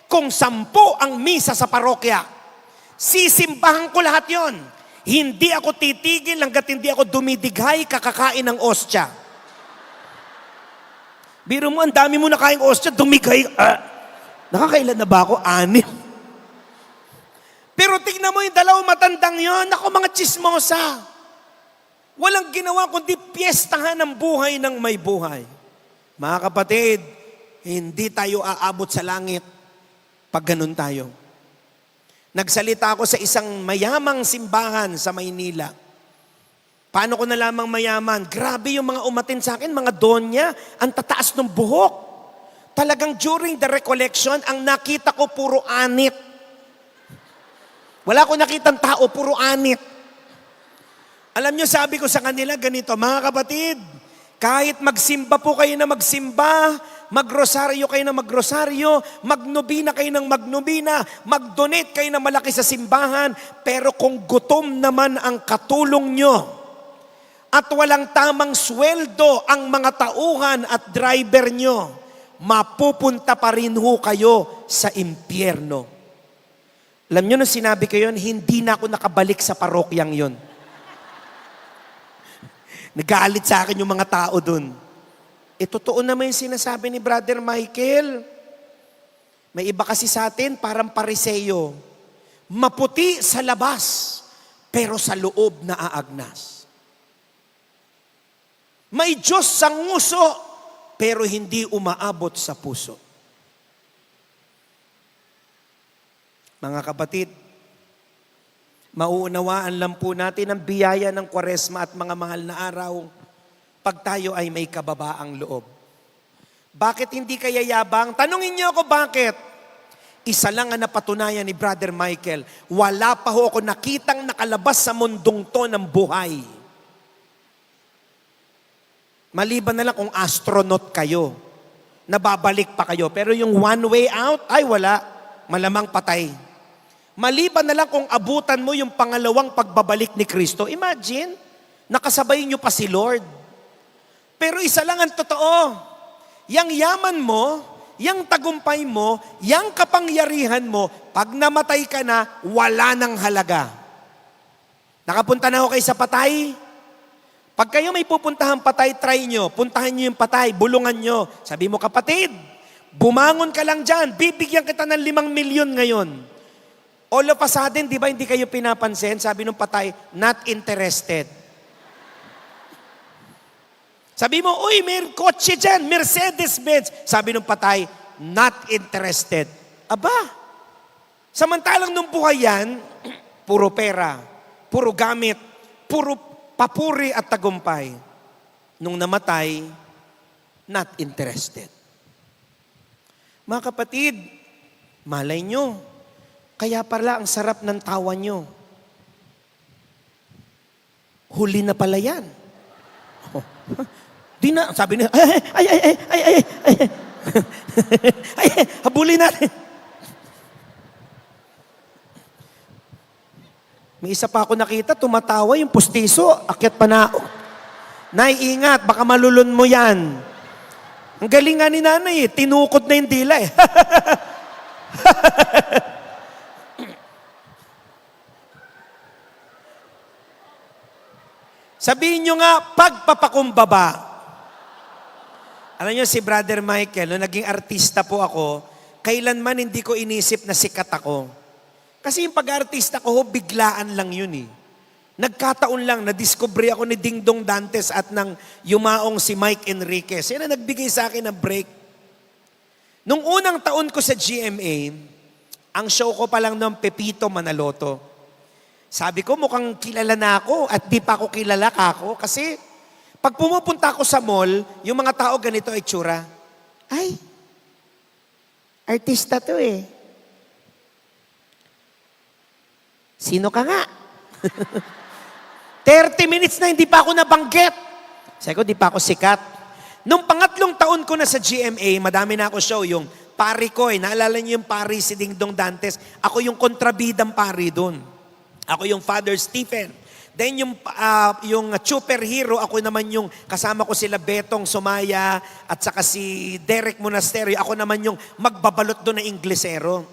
Speaker 1: Kung 10 ang misa sa parokya, sisimbahan ko lahat yon. Hindi ako titigil hanggat hindi ako dumidighay kakakain ng ostya. Biro mo, ang dami mo nakaing ostya, dumighay. Nakakailan na ba ako? 6. Pero tignan mo yung dalawang matandang yon, ako mga chismosa. Walang ginawa kundi piyestahan ng buhay ng may buhay. Mga kapatid, hindi tayo aabot sa langit pag ganun tayo. Nagsalita ako sa isang mayamang simbahan sa Maynila. Paano ko nalamang mayaman? Grabe yung mga umatin sa akin, mga donya, ang tataas ng buhok. Talagang during the recollection, ang nakita ko puro anit. Wala ko nakitang tao, puro anit. Alam nyo, sabi ko sa kanila ganito, mga kapatid, kahit magsimba po kayo na magsimba, magrosaryo kayo ng magrosaryo, magnobina kayo ng magnobina, mag-donate kayo ng malaki sa simbahan, pero kung gutom naman ang katulong nyo, at walang tamang sweldo ang mga tauhan at driver nyo, mapupunta pa rin ho kayo sa impyerno. Alam nyo, nung sinabi ko yun, hindi na ako nakabalik sa parokyang yun. Nagalit sa akin yung mga tao dun. Totoo naman yung sinasabi ni Brother Michael. May iba kasi sa atin, parang pariseyo. Maputi sa labas, pero sa loob naaagnas. May Diyos sa nguso, pero hindi umaabot sa puso. Mga kapatid, mauunawaan lang po natin ang biyaya ng Kwaresma at mga mahal na araw pag tayo ay may kababaang loob. Bakit hindi kaya yabang? Tanungin niyo ako bakit? Isa lang ang napatunayan ni Brother Michael. Wala pa ho ako nakitang nakalabas sa mundong to ng buhay. Maliban na lang kung astronaut kayo. Nababalik pa kayo. Pero yung one way out, ay wala. Malamang patay. Maliban na lang kung abutan mo yung pangalawang pagbabalik ni Kristo. Imagine, nakasabay niyo pa si Lord. Pero isa lang ang totoo. Yang yaman mo, yang tagumpay mo, yang kapangyarihan mo, pag namatay ka na, wala nang halaga. Nakapunta na ako kayo sa patay? Pag kayo may pupuntahan patay, try nyo. Puntahan nyo yung patay, bulungan nyo. Sabi mo, kapatid, bumangon ka lang dyan, bibigyan kita ng 5 milyon ngayon. All of a sudden, di ba hindi kayo pinapansin? Sabi nung patay, not interested. Sabi mo, uy, may kotse dyan, Mercedes-Benz. Sabi nung patay, not interested. Aba, samantalang nung buhay yan, puro pera, puro gamit, puro papuri at tagumpay. Nung namatay, not interested. Mga kapatid, malay nyo, kaya pala ang sarap ng tawa nyo. Huli na pala yan. Oh. Di na, sabi niya, habulin natin. May isa pa ako nakita, tumatawa yung pustiso, akyat pa na. Nay, ingat, baka malulun mo yan. Ang galing nga ni nanay tinukod na yung dila eh. Sabihin nyo nga, pagpapakumbaba. Alam nyo, si Brother Michael, nung naging artista po ako, kailanman hindi ko inisip na sikat ako. Kasi yung pag-artista ko, biglaan lang yun eh. Nagkataon lang, nadiscovery ako ni Ding Dong Dantes at ng yumaong si Mike Enriquez. Yan ang nagbigay sa akin ng break. Nung unang taon ko sa GMA, ang show ko pa lang ng Pepito Manaloto. Sabi ko, mukhang kilala na ako at di pa ako kilala kako. Kasi pag pumupunta ako sa mall, yung mga tao ganito ay tsura. Ay, artista to eh. Sino ka nga? 30 minutes na hindi pa ako nabanggit. Sabi ko, di pa ako sikat. Nung pangatlong taon ko na sa GMA, madami na ako show, yung pari ko eh. Naalala niyo yung pari si Ding Dong Dantes? Ako yung kontrabidang pari doon. Ako yung Father Stephen. Then yung superhero, ako naman yung kasama ko sila Betong Sumaya at saka si Derek Monasterio. Ako naman yung magbabalot doon na Inglesero.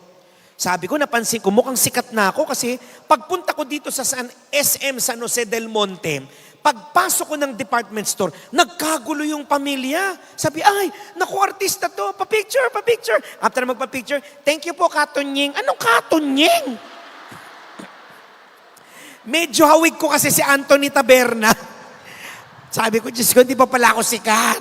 Speaker 1: Sabi ko, napansin ko, mukhang sikat na ako kasi pagpunta ko dito sa SM San Jose del Monte, pagpasok ko ng department store, nagkagulo yung pamilya. Sabi, ay, naku, artista to, pa-picture, pa-picture. After magpa-picture, thank you po, Katunying. Anong Katunying? Medyo hawig ko kasi si Anthony Taberna. Sabi ko, Diyos ko, hindi pa pala ako sikat.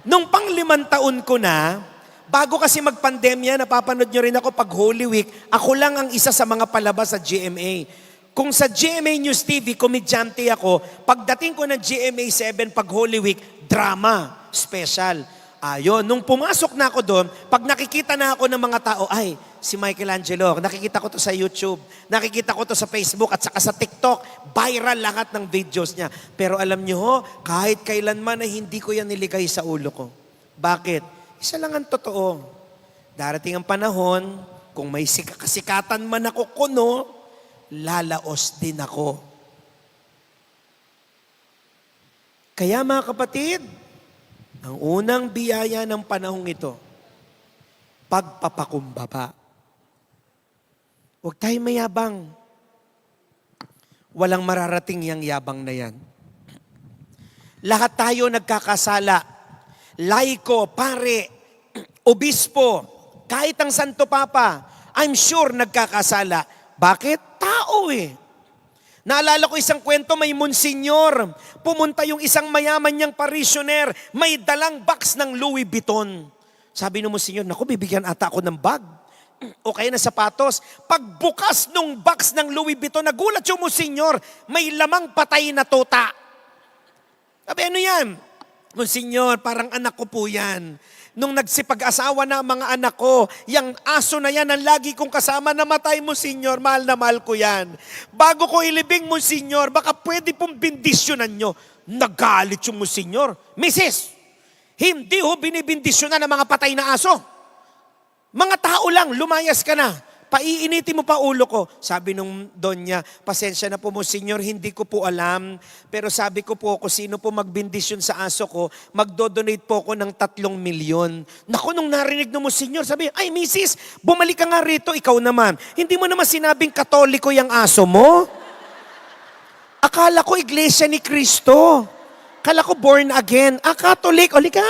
Speaker 1: Nung pang 5 taon ko na, bago kasi magpandemya, napapanood nyo rin ako pag Holy Week, ako lang ang isa sa mga palabas sa GMA. Kung sa GMA News TV, komedyante ako, pagdating ko ng GMA 7 pag Holy Week, drama, special. Ayun, nung pumasok na ako doon, pag nakikita na ako ng mga tao, ay, si Michelangelo, nakikita ko to sa YouTube, nakikita ko to sa Facebook at saka sa TikTok, viral lahat ng videos niya. Pero alam niyo ho, kahit kailanman ay hindi ko yan niligay sa ulo ko. Bakit? Isa lang ang totoo. Darating ang panahon, kung may kasikatan man ako kuno, lalaos din ako. Kaya mga kapatid, ang unang biyaya ng panahong ito, pagpapakumbaba. Huwag tayong mayabang. Walang mararating yang yabang na yan. Lahat tayo nagkakasala. Laiko, pare, obispo, kahit ang Santo Papa, I'm sure nagkakasala. Bakit? Tao eh. Naalala ko isang kwento, may monsinyor. Pumunta yung isang mayaman niyang parishioner, may dalang box ng Louis Vuitton. Sabi ng monsinyor, naku, bibigyan ata ako ng bag. O kaya na sapatos. Pagbukas nung box ng Louis Vuitton, nagulat yung monsinyor, may lamang patay na tuta. Sabi, ano yan? Monsinyor, parang anak ko po yan. Nung nagsipag-asawa na ang mga anak ko, yung aso na yan ang lagi kong kasama, namatay mo, senyor, mahal na mahal ko yan. Bago ko ilibing mo, senyor, baka pwede pong bindisyonan nyo. Nagalit yung mo, senyor. Mrs., hindi ho binibindisyonan ng mga patay na aso. Mga tao lang, lumayas ka na. Paiinitin mo pa ulo ko. Sabi nung donya, pasensya na po mo, senyor, hindi ko po alam. Pero sabi ko po, kung sino po magbindisyon sa aso ko, magdodonate po ako ng 3 milyon. Naku, nung narinig mo, senyor, sabi, ay, misis, bumalik ka nga rito, ikaw naman. Hindi mo naman sinabing katoliko yung aso mo? Akala ko iglesia ni Kristo. Akala ko born again. Katolik, uli ka.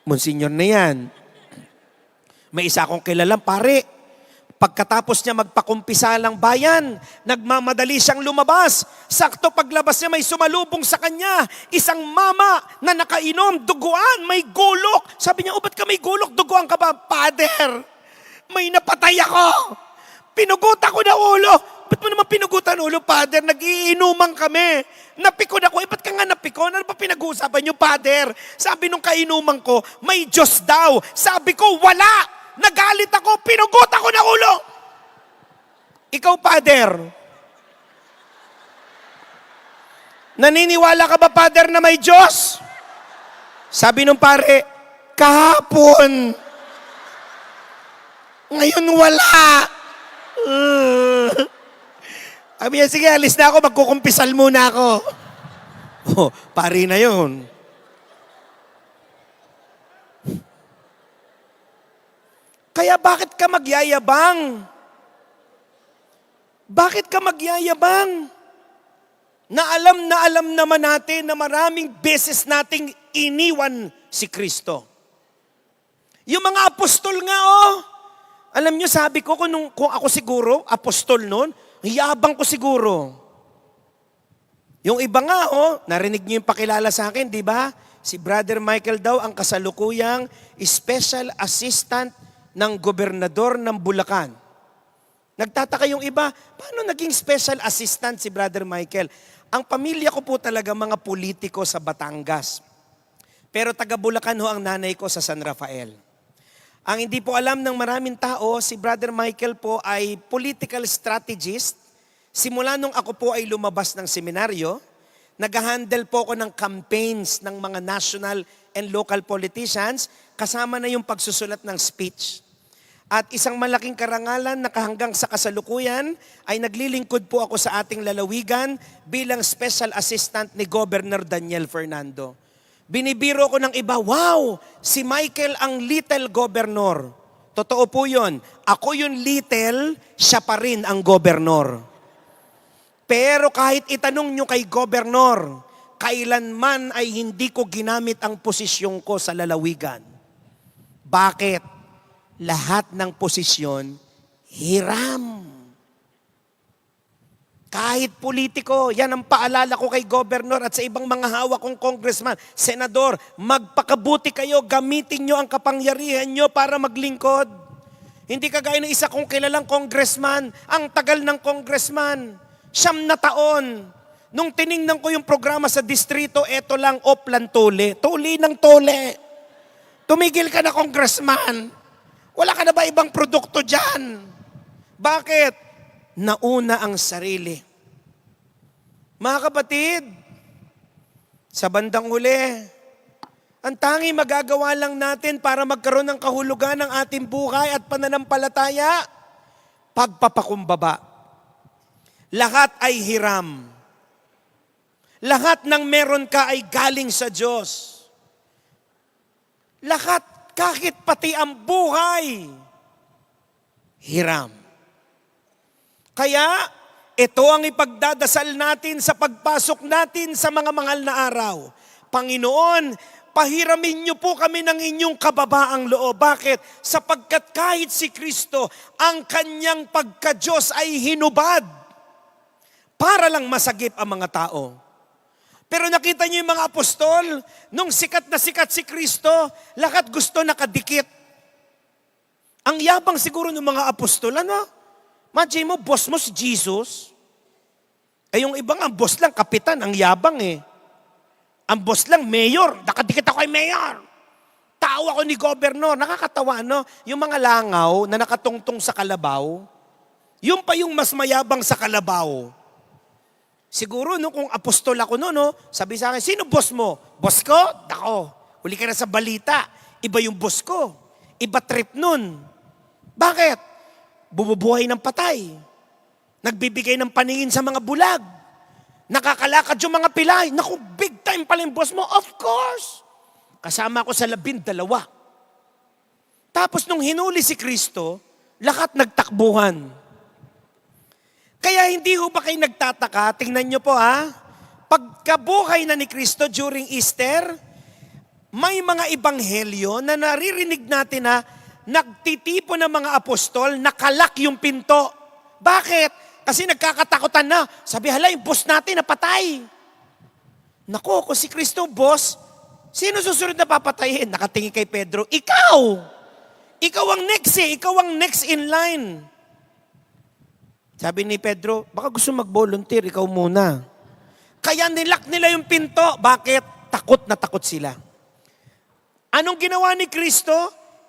Speaker 1: Monsenyor na yan. May isa akong kilalang pare. Pagkatapos niya magpakumpisalang bayan, nagmamadali siyang lumabas. Sakto paglabas niya may sumalubong sa kanya. Isang mama na nakainom, duguan, may gulok. Sabi niya, ba't ka may gulok? Duguan ka ba? Father, may napatay ako. Pinugutan ko na ulo. Ba't mo naman pinugutan ulo, Father? Nagiinuman kami. Napikon ako. Ba't ka nga napikon? Ano pa pinag-uusapan niyo, Father? Sabi nung kainuman ko, may Diyos daw. Sabi ko, wala. Nagalit ako, pinugutan ko na ulo. Ikaw, Father, naniniwala ka ba, Father, na may Diyos? Sabi nung pare, kahapon. Ngayon wala. Sabi niya, sige, alis na ako, magkukumpisal muna ako. Oh, pare na yun. Kaya bakit ka magyayabang? Bakit ka magyayabang? Na alam naman natin na maraming beses nating iniwan si Kristo. Yung mga apostol nga, alam nyo, sabi ko, kung ako siguro, apostol noon, yabang ko siguro. Yung iba nga, narinig nyo yung pakilala sa akin, di ba? Si Brother Michael daw ang kasalukuyang special assistant ng gobernador ng Bulacan. Nagtataka yung iba, paano naging special assistant si Brother Michael? Ang pamilya ko po talaga mga politiko sa Batangas. Pero taga Bulacan ho ang nanay ko sa San Rafael. Ang hindi po alam ng maraming tao, si Brother Michael po ay political strategist. Simula nung ako po ay lumabas ng seminaryo, nag-handle po ako ng campaigns ng mga national and local politicians, kasama na yung pagsusulat ng speech. At isang malaking karangalan na hanggang sa kasalukuyan ay naglilingkod po ako sa ating lalawigan bilang special assistant ni Governor Daniel Fernando. Binibiro ko ng iba, wow, si Michael ang little governor. Totoo po yun. Ako yung little, siya pa rin ang governor. Pero kahit itanong nyo kay governor, kailanman ay hindi ko ginamit ang posisyon ko sa lalawigan. Bakit? Lahat ng posisyon, hiram. Kahit politiko, yan ang paalala ko kay governor at sa ibang mga hawak kong congressman, senador, magpakabuti kayo, gamitin nyo ang kapangyarihan nyo para maglingkod. Hindi kagaya ng isa kong kilalang congressman, ang tagal ng congressman, 9 na taon. Nung tiningnan ko yung programa sa distrito, eto lang, Oplan Tole. Tuli ng tole. Tumigil ka na, congressman. Wala ka na ba ibang produkto dyan? Bakit? Nauna ang sarili. Mga kapatid, sa bandang huli, ang tangi magagawa lang natin para magkaroon ng kahulugan ng ating buhay at pananampalataya, pagpapakumbaba. Lahat ay hiram. Lahat ng meron ka ay galing sa Diyos. Lahat, kahit pati ang buhay, hiram. Kaya, ito ang ipagdadasal natin sa pagpasok natin sa mga mangal na araw. Panginoon, pahiramin niyo po kami ng inyong kababaang loob. Bakit? Sapagkat kahit si Kristo, ang kanyang pagka-Diyos ay hinubad para lang masagip ang mga tao. Pero nakita niyo yung mga apostol, nung sikat na sikat si Kristo, lahat gusto nakadikit. Ang yabang siguro ng mga apostol, ano? Imagine mo, boss mo si Jesus. Eh yung ibang ang boss lang, kapitan, ang yabang eh. Ang boss lang, mayor. Nakadikit ako kay mayor. Tao ako ni gobernador. Nakakatawa, no? Yung mga langaw na nakatungtong sa kalabaw, yung pa yung mas mayabang sa kalabaw. Siguro, no, kung apostol ako no, sabi sa akin, sino boss mo? Boss ko? Dako. Uli ka na sa balita. Iba yung boss ko. Iba trip nun. Bakit? Bumubuhay ng patay. Nagbibigay ng paningin sa mga bulag. Nakakalakad yung mga pilay. Naku, big time pala yung boss mo. Of course. Kasama ko sa 12. Tapos nung hinuli si Kristo, lahat nagtakbuhan. Kaya hindi ho ba kayo nagtataka? Tingnan nyo po ha. Pagkabuhay na ni Kristo during Easter, may mga ebanghelyo na naririnig natin na nagtitipo ng mga apostol, nakalak yung pinto. Bakit? Kasi nagkakatakutan na. Sabi, hala, yung boss natin napatay. Naku, kung si Kristo boss, sino susunod na papatayin? Nakatingin kay Pedro, ikaw! Ikaw ang next eh. Ikaw ang next in line. Sabi ni Pedro, baka gusto mag-volunteer, ikaw muna. Kaya nilak nila yung pinto. Bakit? Takot na takot sila. Anong ginawa ni Kristo?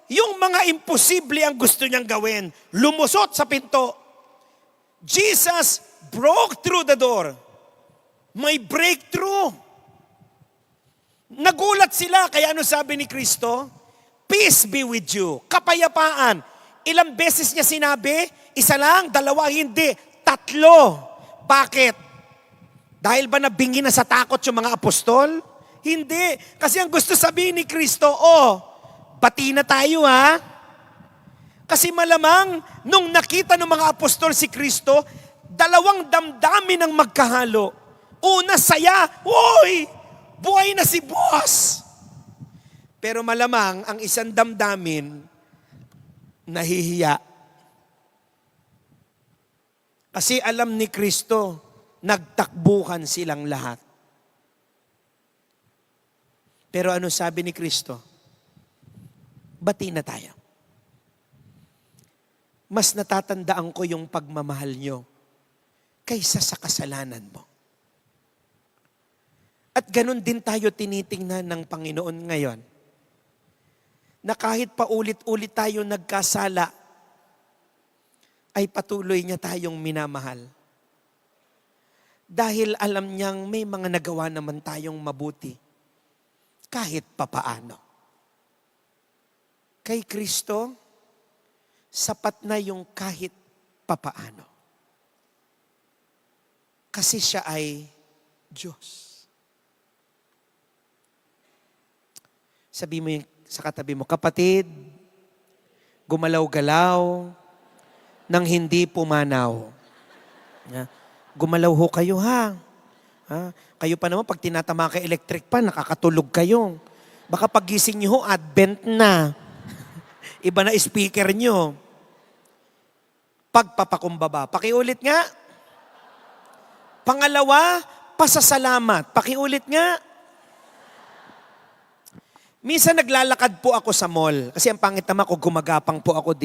Speaker 1: Yung mga imposible ang gusto niyang gawin. Lumusot sa pinto. Jesus broke through the door. May breakthrough. Nagulat sila. Kaya ano sabi ni Kristo? Peace be with you. Kapayapaan. Ilang beses niya sinabi? Isa lang, dalawa, hindi. 3. Bakit? Dahil ba nabingi na sa takot yung mga apostol? Hindi. Kasi ang gusto sabihin ni Kristo, bati na tayo ha. Kasi malamang, nung nakita ng mga apostol si Kristo, 2 damdamin ang magkahalo. Una, saya. Uy! Buhay na si boss! Pero malamang, ang isang damdamin, nahihiya. Kasi alam ni Kristo, nagtakbuhan silang lahat. Pero ano sabi ni Kristo? Bati na tayo. Mas natatandaan ko yung pagmamahal nyo kaysa sa kasalanan mo. At ganun din tayo tinitingnan ng Panginoon ngayon. Na kahit paulit-ulit tayo nagkasala, ay patuloy niya tayong minamahal. Dahil alam niyang may mga nagawa naman tayong mabuti, kahit papaano. Kay Kristo, sapat na yung kahit papaano. Kasi siya ay Diyos. Sabi mo yung sa katabi mo, kapatid, gumalaw-galaw nang hindi pumanaw. Gumalaw ho kayo ha. Kayo pa naman, pag tinatama kay electric pan, nakakatulog kayo. Baka pagising nyo ho, Advent na. Iba na speaker nyo. Pagpapakumbaba. Pakiulit nga. Pangalawa, pasasalamat. Pakiulit nga. Minsan naglalakad po ako sa mall. Kasi ang pangit naman ko, gumagapang po ako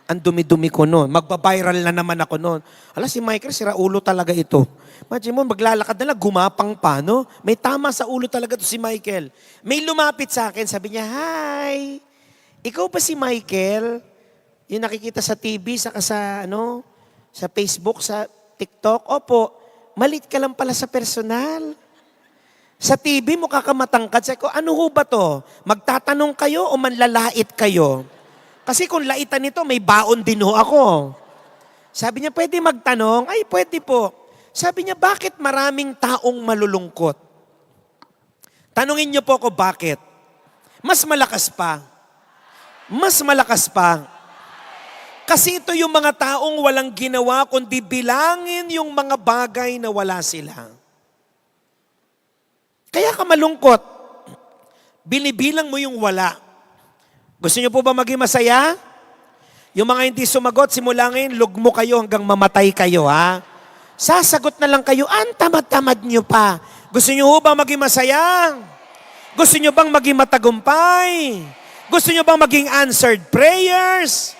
Speaker 1: ang dumi-dumi ko noon. Magbabiral na naman ako noon. Ala, si Michael, sira ulo talaga ito. Imagine mo, maglalakad na lang, gumapang pa, no? May tama sa ulo talaga to si Michael. May lumapit sa akin, sabi niya, hi, ikaw ba si Michael? Yung nakikita sa TV, sa Facebook, sa TikTok? Opo, malit ka lang pala sa personal. Sa TV, mukha ka matangkad. Sabi ko, ano ho ba to? Magtatanong kayo o manlalait kayo? Kasi kung laitan nito, may baon din ho ako. Sabi niya, pwede magtanong? Ay, pwede po. Sabi niya, bakit maraming taong malulungkot? Tanungin niyo po ako bakit. Mas malakas pa. Mas malakas pa. Kasi ito yung mga taong walang ginawa kundi bilangin yung mga bagay na wala sila. Kaya ka malungkot. Binibilang mo yung wala. Gusto niyo po ba maging masaya? Yung mga hindi sumagot, simula ngayon, lugmo kayo hanggang mamatay kayo, ha? Sasagot na lang kayo, ang tamad-tamad niyo pa. Gusto niyo ba maging masaya? Gusto niyo bang maging matagumpay? Gusto niyo bang maging answered prayers?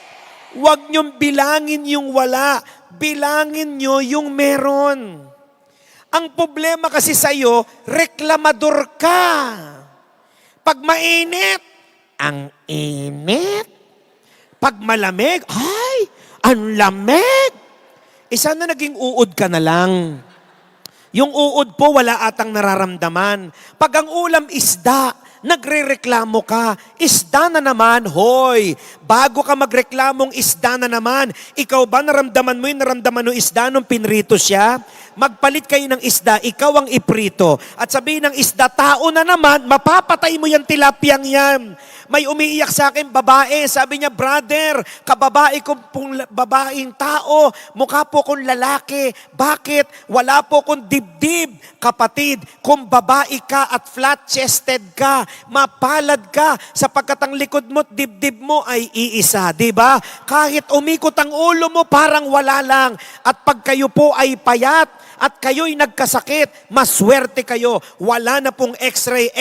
Speaker 1: Huwag niyong bilangin yung wala. Bilangin niyo yung meron. Ang problema kasi sa'yo, reklamador ka. Pag mainit, ang init. Pag malamig, ay, ang lamig. Sana naging uod ka na lang. Yung uod po, wala atang nararamdaman. Pag ang ulam isda, nagrereklamo ka, isda na naman, hoy, bago ka magreklamong isda na naman, ikaw ba naramdaman mo yung naramdaman ng isda nung pinrito siya? Magpalit kayo ng isda, ikaw ang iprito. At sabihin ng isda, tao na naman, mapapatay mo yung tilapiyang yan. May umiiyak sa akin, babae. Sabi niya, brother, kababae ko pong babaeng tao, mukha po kong lalaki. Bakit? Wala po kong dibdib. Kapatid, kung babae ka at flat-chested ka, mapalad ka sapagkat ang likod mo at dibdib mo ay iisa. Diba? Kahit umikot ang ulo mo, parang wala lang. At pag kayo po ay payat, at kayo'y nagkasakit, maswerte kayo. Wala na pong x-ray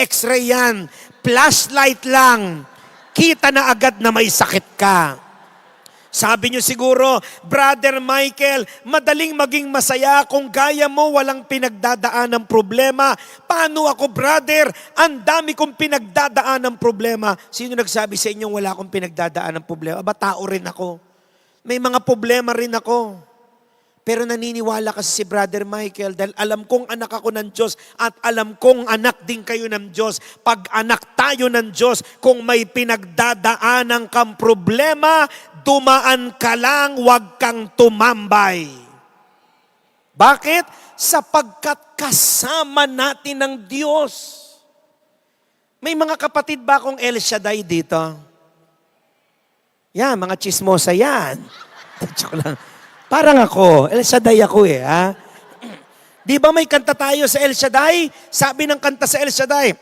Speaker 1: yan. Flashlight lang. Kita na agad na may sakit ka. Sabi niyo siguro, Brother Michael, madaling maging masaya kung gaya mo walang pinagdadaan ng problema. Paano ako, brother? Ang dami kong pinagdadaan ng problema. Sino nagsabi sa inyong wala akong pinagdadaan ng problema? Aba, tao rin ako. May mga problema rin ako. Pero naniniwala kasi si Brother Michael dahil alam kong anak ako ng Diyos at alam kong anak din kayo ng Diyos. Pag anak tayo ng Diyos, kung may pinagdadaanan kang problema, dumaan ka lang, huwag kang tumambay. Bakit? Sapagkat kasama natin ng Diyos. May mga kapatid ba akong El Shaddai dito? Yan, mga chismosa yan. Joke lang. Parang ako, El Shaddai ako ha? Di ba may kanta tayo sa El Shaddai? Sabi ng kanta sa El Shaddai,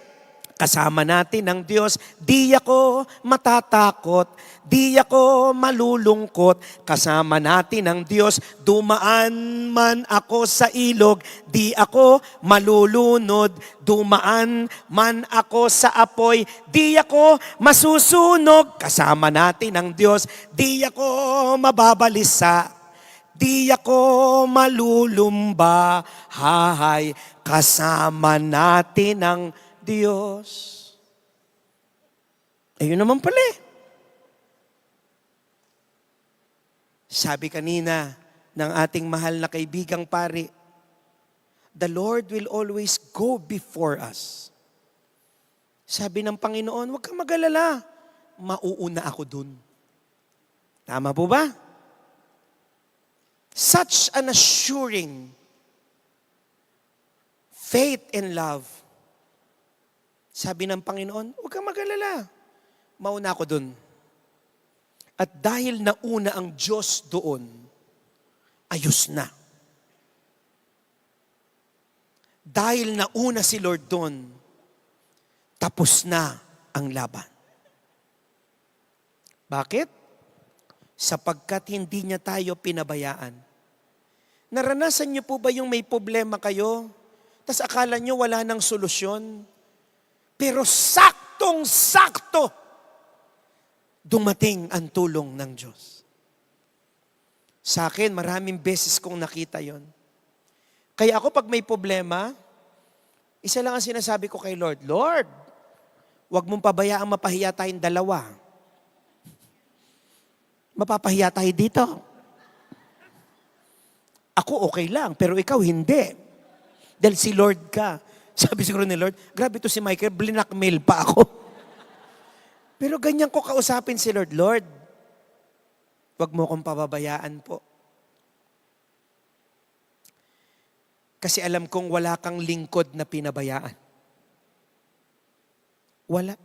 Speaker 1: kasama natin ang Diyos, di ako matatakot, di ako malulungkot, kasama natin ang Diyos, dumaan man ako sa ilog, di ako malulunod, dumaan man ako sa apoy, di ako masusunog, kasama natin ang Diyos, di ako mababalisa. Di ako malulumba, hahay, kasama natin ang Diyos. Ayun naman pala eh. Sabi kanina ng ating mahal na kaibigang pari, the Lord will always go before us. Sabi ng Panginoon, huwag kang mag-alala, mauuna ako dun. Tama po ba? Such an assuring faith and love. Sabi ng Panginoon, huwag kang mag-alala. Mauna ako dun. At dahil nauna ang Diyos doon, ayos na. Dahil nauna si Lord doon, tapos na ang laban. Bakit? Sapagkat hindi niya tayo pinabayaan. Naranasan niyo po ba yung may problema kayo? Tas akala niyo wala nang solusyon? Pero saktong-sakto, dumating ang tulong ng Diyos. Sa akin, maraming beses kong nakita yon. Kaya ako pag may problema, isa lang ang sinasabi ko kay Lord, Lord, huwag mong pabayaang mapahiya tayong dalawa. Mapapahiya tayo dito. Ako okay lang, pero ikaw hindi. Dahil si Lord ka. Sabi siguro ni Lord, grabe to si Michael, blinakmail pa ako. Pero ganyan ko kausapin si Lord, Lord, wag mo akong pababayaan po. Kasi alam kong wala kang lingkod na pinabayaan. Wala.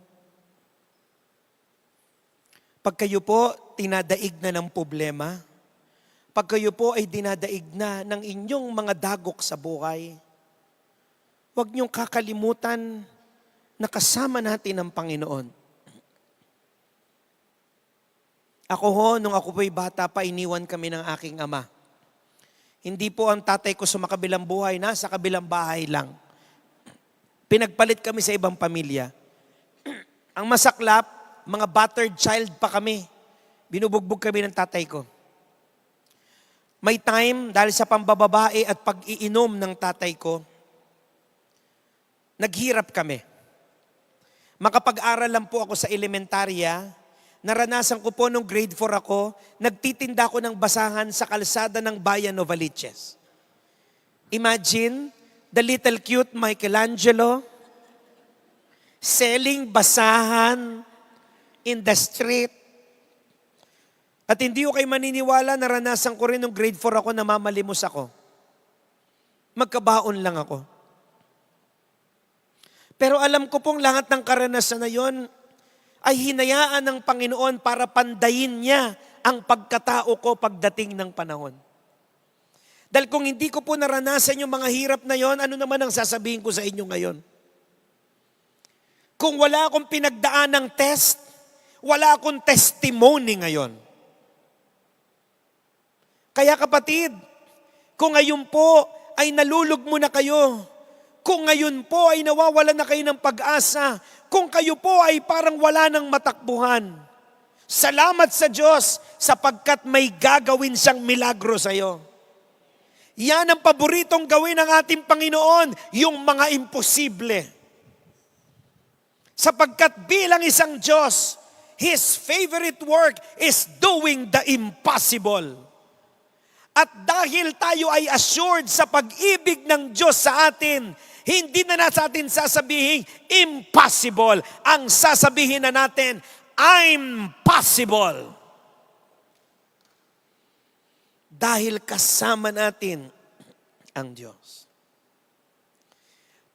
Speaker 1: Pag kayo po tinadaig na ng problema, pag kayo po ay dinadaig na ng inyong mga dagok sa buhay, huwag niyong kakalimutan na kasama natin ang Panginoon. Ako ho, nung ako po'y bata pa, iniwan kami ng aking ama. Hindi po ang tatay ko sa makabilang buhay, nasa kabilang bahay lang. Pinagpalit kami sa ibang pamilya. Ang masaklap, mga battered child pa kami. Binubugbog kami ng tatay ko. May time, dahil sa pambababae at pag-iinom ng tatay ko, naghirap kami. Makapag-aral lang po ako sa elementarya. Naranasan ko po nung grade 4 ako, nagtitinda ko ng basahan sa kalsada ng bayan Novaliches. Imagine, the little cute Michelangelo selling basahan in the street. At hindi ko kayo maniniwala, naranasan ko rin nung grade 4 ako, namamalimos ako. Magkabaon lang ako. Pero alam ko pong lahat ng karanasan na yon ay hinayaan ng Panginoon para pandayin niya ang pagkatao ko pagdating ng panahon. Dahil kung hindi ko po naranasan yung mga hirap na yon, ano naman ang sasabihin ko sa inyo ngayon? Kung wala akong pinagdaan ng test, wala akong testimony ngayon. Kaya kapatid, kung ngayon po ay nalulugmo na kayo, kung ngayon po ay nawawala na kayo ng pag-asa, kung kayo po ay parang wala ng matakbuhan, salamat sa Diyos sapagkat may gagawin siyang milagro sa iyo. Yan ang paboritong gawin ng ating Panginoon, yung mga imposible. Sapagkat bilang isang Diyos, His favorite work is doing the impossible. At dahil tayo ay assured sa pag-ibig ng Diyos sa atin, hindi na sa atin sasabihin, impossible. Ang sasabihin na natin, I'm possible. Dahil kasama natin ang Diyos.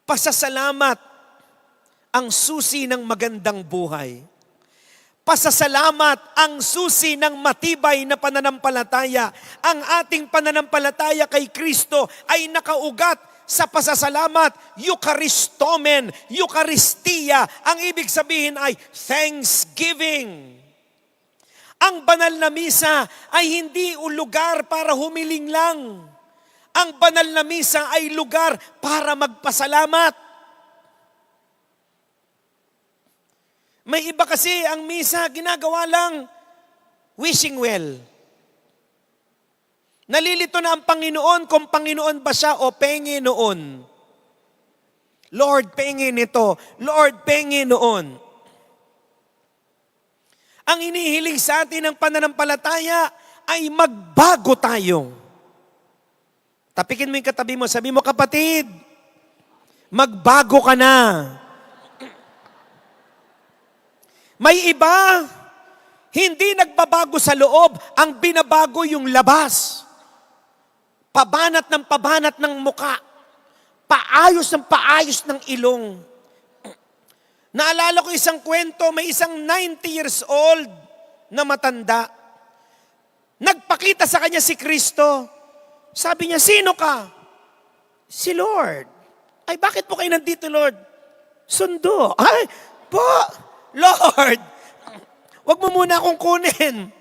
Speaker 1: Pasasalamat ang susi ng magandang buhay. Pasasalamat ang susi ng matibay na pananampalataya. Ang ating pananampalataya kay Kristo ay nakaugat sa pasasalamat, Eucharistomen, Eucharistia. Ang ibig sabihin ay thanksgiving. Ang banal na misa ay hindi lugar para humiling lang. Ang banal na misa ay lugar para magpasalamat. May iba kasi ang misa ginagawa lang wishing well. Nalilito na ang Panginoon kung Panginoon ba siya o pengi noon. Lord, pengi nito. Lord, pengi noon. Ang inihiling sa atin ng pananampalataya ay magbago tayo. Tapikin mo yung katabi mo, sabi mo, kapatid, magbago ka na. May iba, hindi nagbabago sa loob, ang binabago yung labas. Pabanat ng muka. Paayos ng ilong. Naalala ko isang kwento, may isang 90 years old na matanda. Nagpakita sa kanya si Kristo. Sabi niya, sino ka? Si Lord. Ay, bakit po kayo nandito, Lord? Sundo. Ay, po, Lord, wag mo muna akong kunin.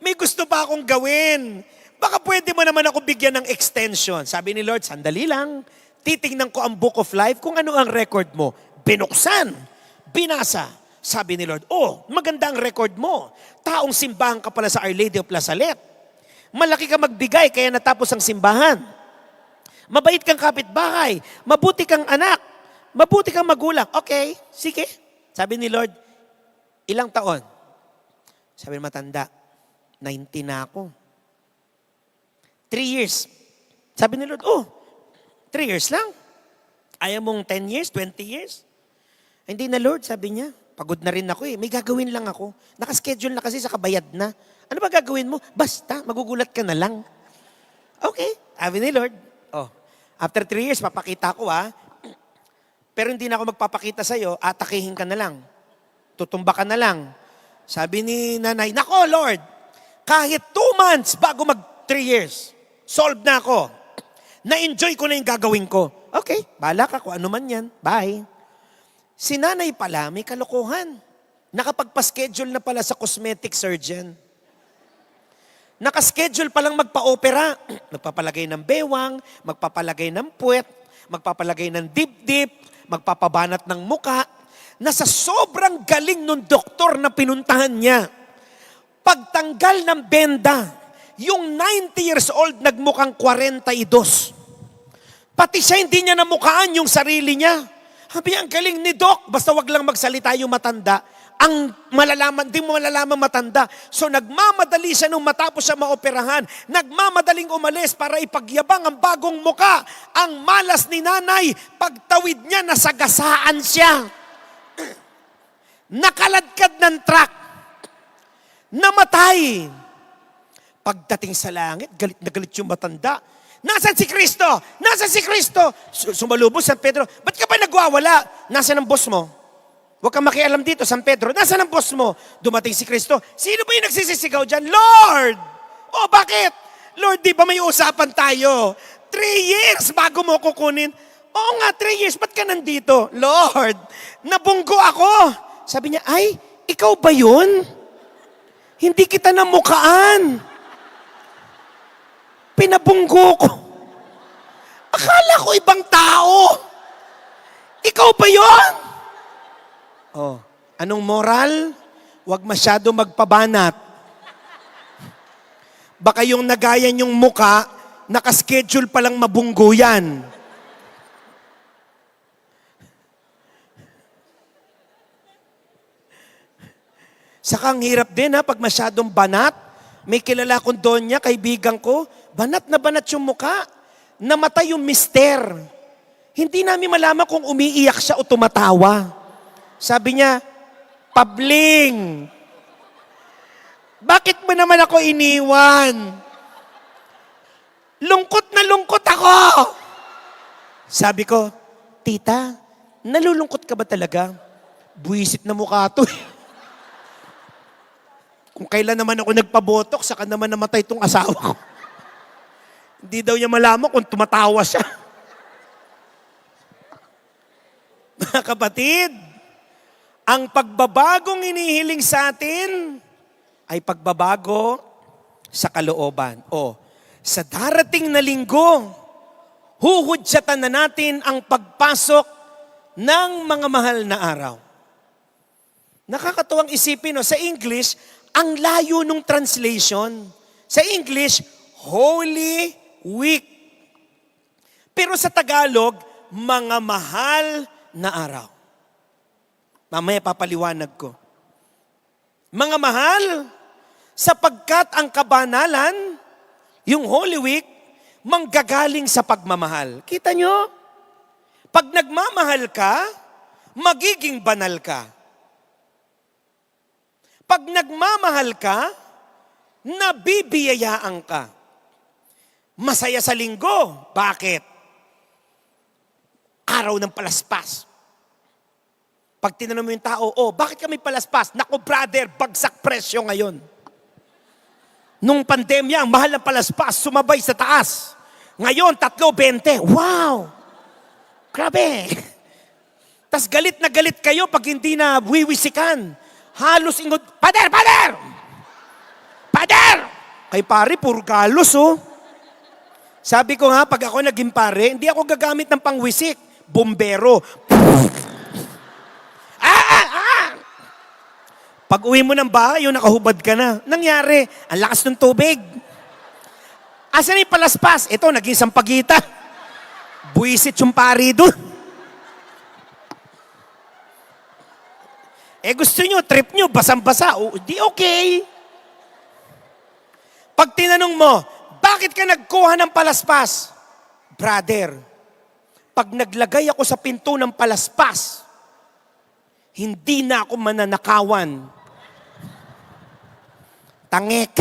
Speaker 1: May gusto pa akong gawin. Baka pwede mo naman ako bigyan ng extension. Sabi ni Lord, sandali lang. Titingnan ko ang Book of Life kung ano ang record mo. Binuksan. Binasa. Sabi ni Lord, oh, maganda ang record mo. Taong simbahan ka pala sa Our Lady of La Salette. Malaki ka magbigay kaya natapos ang simbahan. Mabait kang kapitbahay. Mabuti kang anak. Mabuti kang magulang. Okay, sige. Sabi ni Lord, ilang taon? Sabi ni matanda, 90 na ako. 3 years. Sabi ni Lord, oh, 3 years lang. Ayaw mong 10 years, 20 years? Hindi na Lord, sabi niya. Pagod na rin ako eh. May gagawin lang ako. Nakaschedule na kasi sa kabayad na. Ano ba gagawin mo? Basta, magugulat ka na lang. Okay, sabi ni Lord. Oh, After 3 years, papakita ko Pero hindi na ako magpapakita sa'yo, atakihin ka na lang. Tutumba ka na lang. Sabi ni nanay, nako Lord, kahit 2 months bago mag 3 years, solved na ako. Na-enjoy ko na yung gagawin ko. Okay, bahala ka kung ano man yan. Bye. Si nanay pala, may kalokohan. Nakapagpa-schedule na pala sa cosmetic surgeon. Nakaschedule palang magpa-opera. Magpapalagay ng bewang, magpapalagay ng puwet, magpapalagay ng dip-dip, magpapabanat ng muka. Na sa sobrang galing nung doktor na pinuntahan niya, pagtanggal ng benda, yung 90 years old nagmukhang 42. Pati siya hindi niya namukhaan yung sarili niya. Sabi niya, ang galing ni Doc, basta wag lang magsalita yung matanda. Ang malalaman, di mo malalaman matanda. So nagmamadali siya nung matapos siya maoperahan. Nagmamadaling umalis para ipagyabang ang bagong muka. Ang malas ni nanay, pagtawid niya, nasagasaan siya. Nakaladkad ng truck. Namatay. Pagdating sa langit, galit na galit yung matanda. Nasaan si Kristo? Nasaan si Kristo? Sumalubos San Pedro. Ba't ka ba nagwawala? Nasaan ang boss mo? Huwag kang makialam dito, San Pedro. Nasaan ang boss mo? Dumating si Kristo. Sino ba yung nagsisisigaw dyan? Lord! Oh, bakit? Lord, di ba may usapan tayo? 3 years bago mo kukunin. Oo nga, 3 years. Ba't ka nandito? Lord, nabunggo ako. Sabi niya, ay, ikaw ba yun? Hindi kita namukaan. Pinabunggo ko. Akala ko ibang tao. Ikaw ba yun? Oh, anong moral? Huwag masyado magpabanat. Baka yung nagayan yung muka, nakaschedule palang mabunggo yan. Saka ang hirap din pag masyadong banat. May kilala kong donya, kaibigan ko, banat na banat yung muka. Namatay yung mister. Hindi namin malaman kung umiiyak siya o tumatawa. Sabi niya, Pabling, bakit mo naman ako iniwan? Lungkot na lungkot ako. Sabi ko, tita, nalulungkot ka ba talaga? Buwisit na mukha to. Kung kailan naman ako nagpabotok, saka naman namatay tong asawa ko. Hindi daw niya malaman kung tumatawa siya. Mga kapatid, ang pagbabagong inihiling sa atin ay pagbabago sa kalooban. O, sa darating na linggo, huhudyatan na natin ang pagpasok ng mga mahal na araw. Nakakatuwang isipin, sa English, ang layo nung translation. Sa English, Holy Week. Pero sa Tagalog, mga mahal na araw. Mamaya papaliwanag ko. Mga mahal, sapagkat ang kabanalan, yung Holy Week, manggagaling sa pagmamahal. Kita nyo? Pag nagmamahal ka, magiging banal ka. Pag nagmamahal ka, nabibiyayaan ka. Masaya sa linggo. Bakit? Araw ng palaspas. Pag tinanong mo yung tao, bakit kami palaspas? Naku brother, bagsak presyo ngayon. Nung pandemya, ang mahal ng palaspas, sumabay sa taas. Ngayon, 3.20. Wow! Grabe! Tas galit na galit kayo pag hindi na wiwisikan. Halos ingod, Pader! Pader! Pader! Kay pare, puro galos, Sabi ko pag ako naging pare, hindi ako gagamit ng pangwisik. Bombero. Pag uwi mo ng bahay, nakahubad ka na. Nangyari, ang lakas ng tubig. Asan yung palaspas? Ito, naging sampagita. Buisit yung pari doon. Gusto nyo, trip nyo, basang-basa. Di okay. Pag tinanong mo, bakit ka nagkuha ng palaspas? Brother, pag naglagay ako sa pinto ng palaspas, hindi na ako mananakawan. Tangek.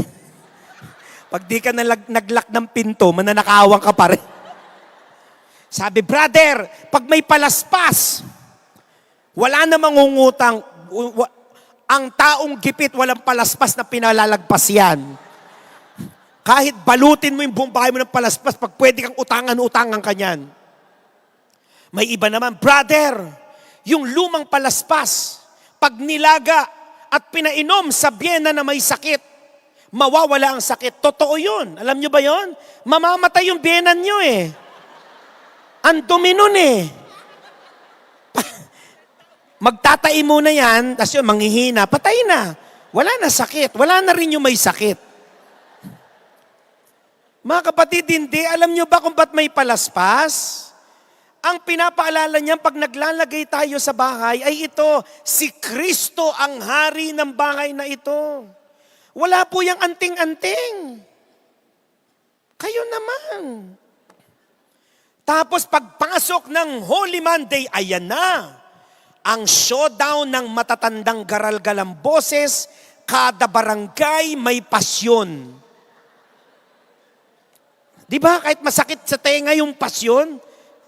Speaker 1: Pag di ka naglak ng pinto, mananakawan ka pa rin. Sabi, brother, pag may palaspas, wala na mangungutang. Ang taong gipit, walang palaspas na pinalalagpas yan. Kahit balutin mo yung buong bahay mo ng palaspas, pag pwede kang utangan ka niyan. May iba naman, brother, yung lumang palaspas, pag nilaga at pinainom sa biyena na may sakit, mawawala ang sakit. Totoo yun. Alam nyo ba yun? Mamamatay yung biyenan nyo eh. Ang dumi nun eh. Magtatai muna yan, tapos yun, manghihina, patay na. Wala na sakit. Wala na rin yung may sakit. Mga kapatid, hindi. Alam nyo ba kung ba't may palaspas? Ang pinapaalala niyan pag naglalagay tayo sa bahay ay ito, si Kristo ang hari ng bahay na ito. Wala po yung anting-anting. Kayo naman. Tapos pagpasok ng Holy Monday, ayan na. Ang showdown ng matatandang garal-galang boses, kada barangay may pasyon. Di ba? Kahit masakit sa tenga yung pasyon,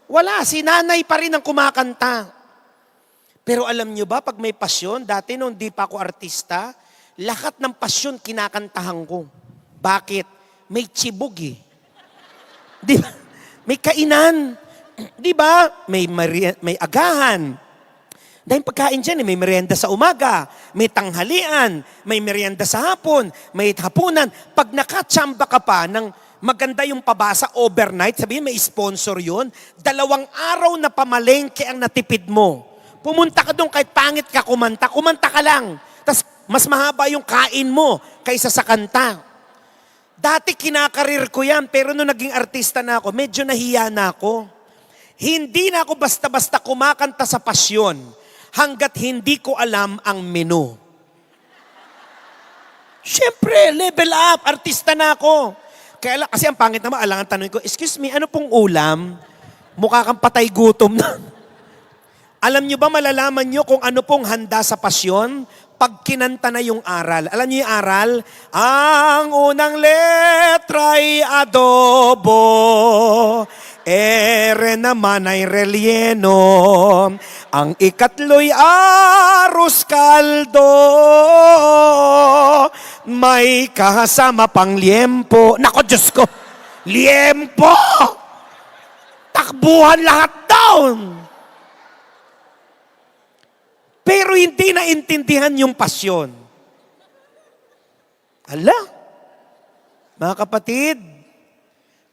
Speaker 1: wala, si nanay pa rin ang kumakanta. Pero alam nyo ba, pag may pasyon, dati nung di pa ako artista, lahat ng pasyon kinakantahan ko. Bakit? May tsibog eh. Di ba? May kainan. Di ba? May agahan. Dahil pagkain dyan, may merienda sa umaga, may tanghalian, may merienda sa hapon, may hapunan. Pag nakatsamba ka pa ng maganda yung pabasa overnight, sabihin may sponsor yun, 2 araw na pamalengke ang natipid mo. Pumunta ka doon kahit pangit ka kumanta ka lang. Tapos mas mahaba yung kain mo kaysa sa kanta. Dati kinakarir ko yan, pero nung naging artista na ako, medyo nahiya na ako. Hindi na ako basta-basta kumakanta sa pasyon hanggat hindi ko alam ang menu. Siyempre, level up, artista na ako. Kaya, kasi ang pangit naman, alangan tanongin ko, excuse me, ano pong ulam? Mukha kang patay gutom na. Alam nyo ba, malalaman nyo kung ano pong handa sa pasyon? Pag kinanta na yung aral. Alam nyo yung aral? Ang unang letra ay adobo, ere naman ay relleno, ang ikatlo'y arroz caldo, may kasama pang liempo. Nako, Diyos ko! Liempo! Takbuhan lahat down! Pero hindi naintindihan yung pasyon. Hala! Mga kapatid,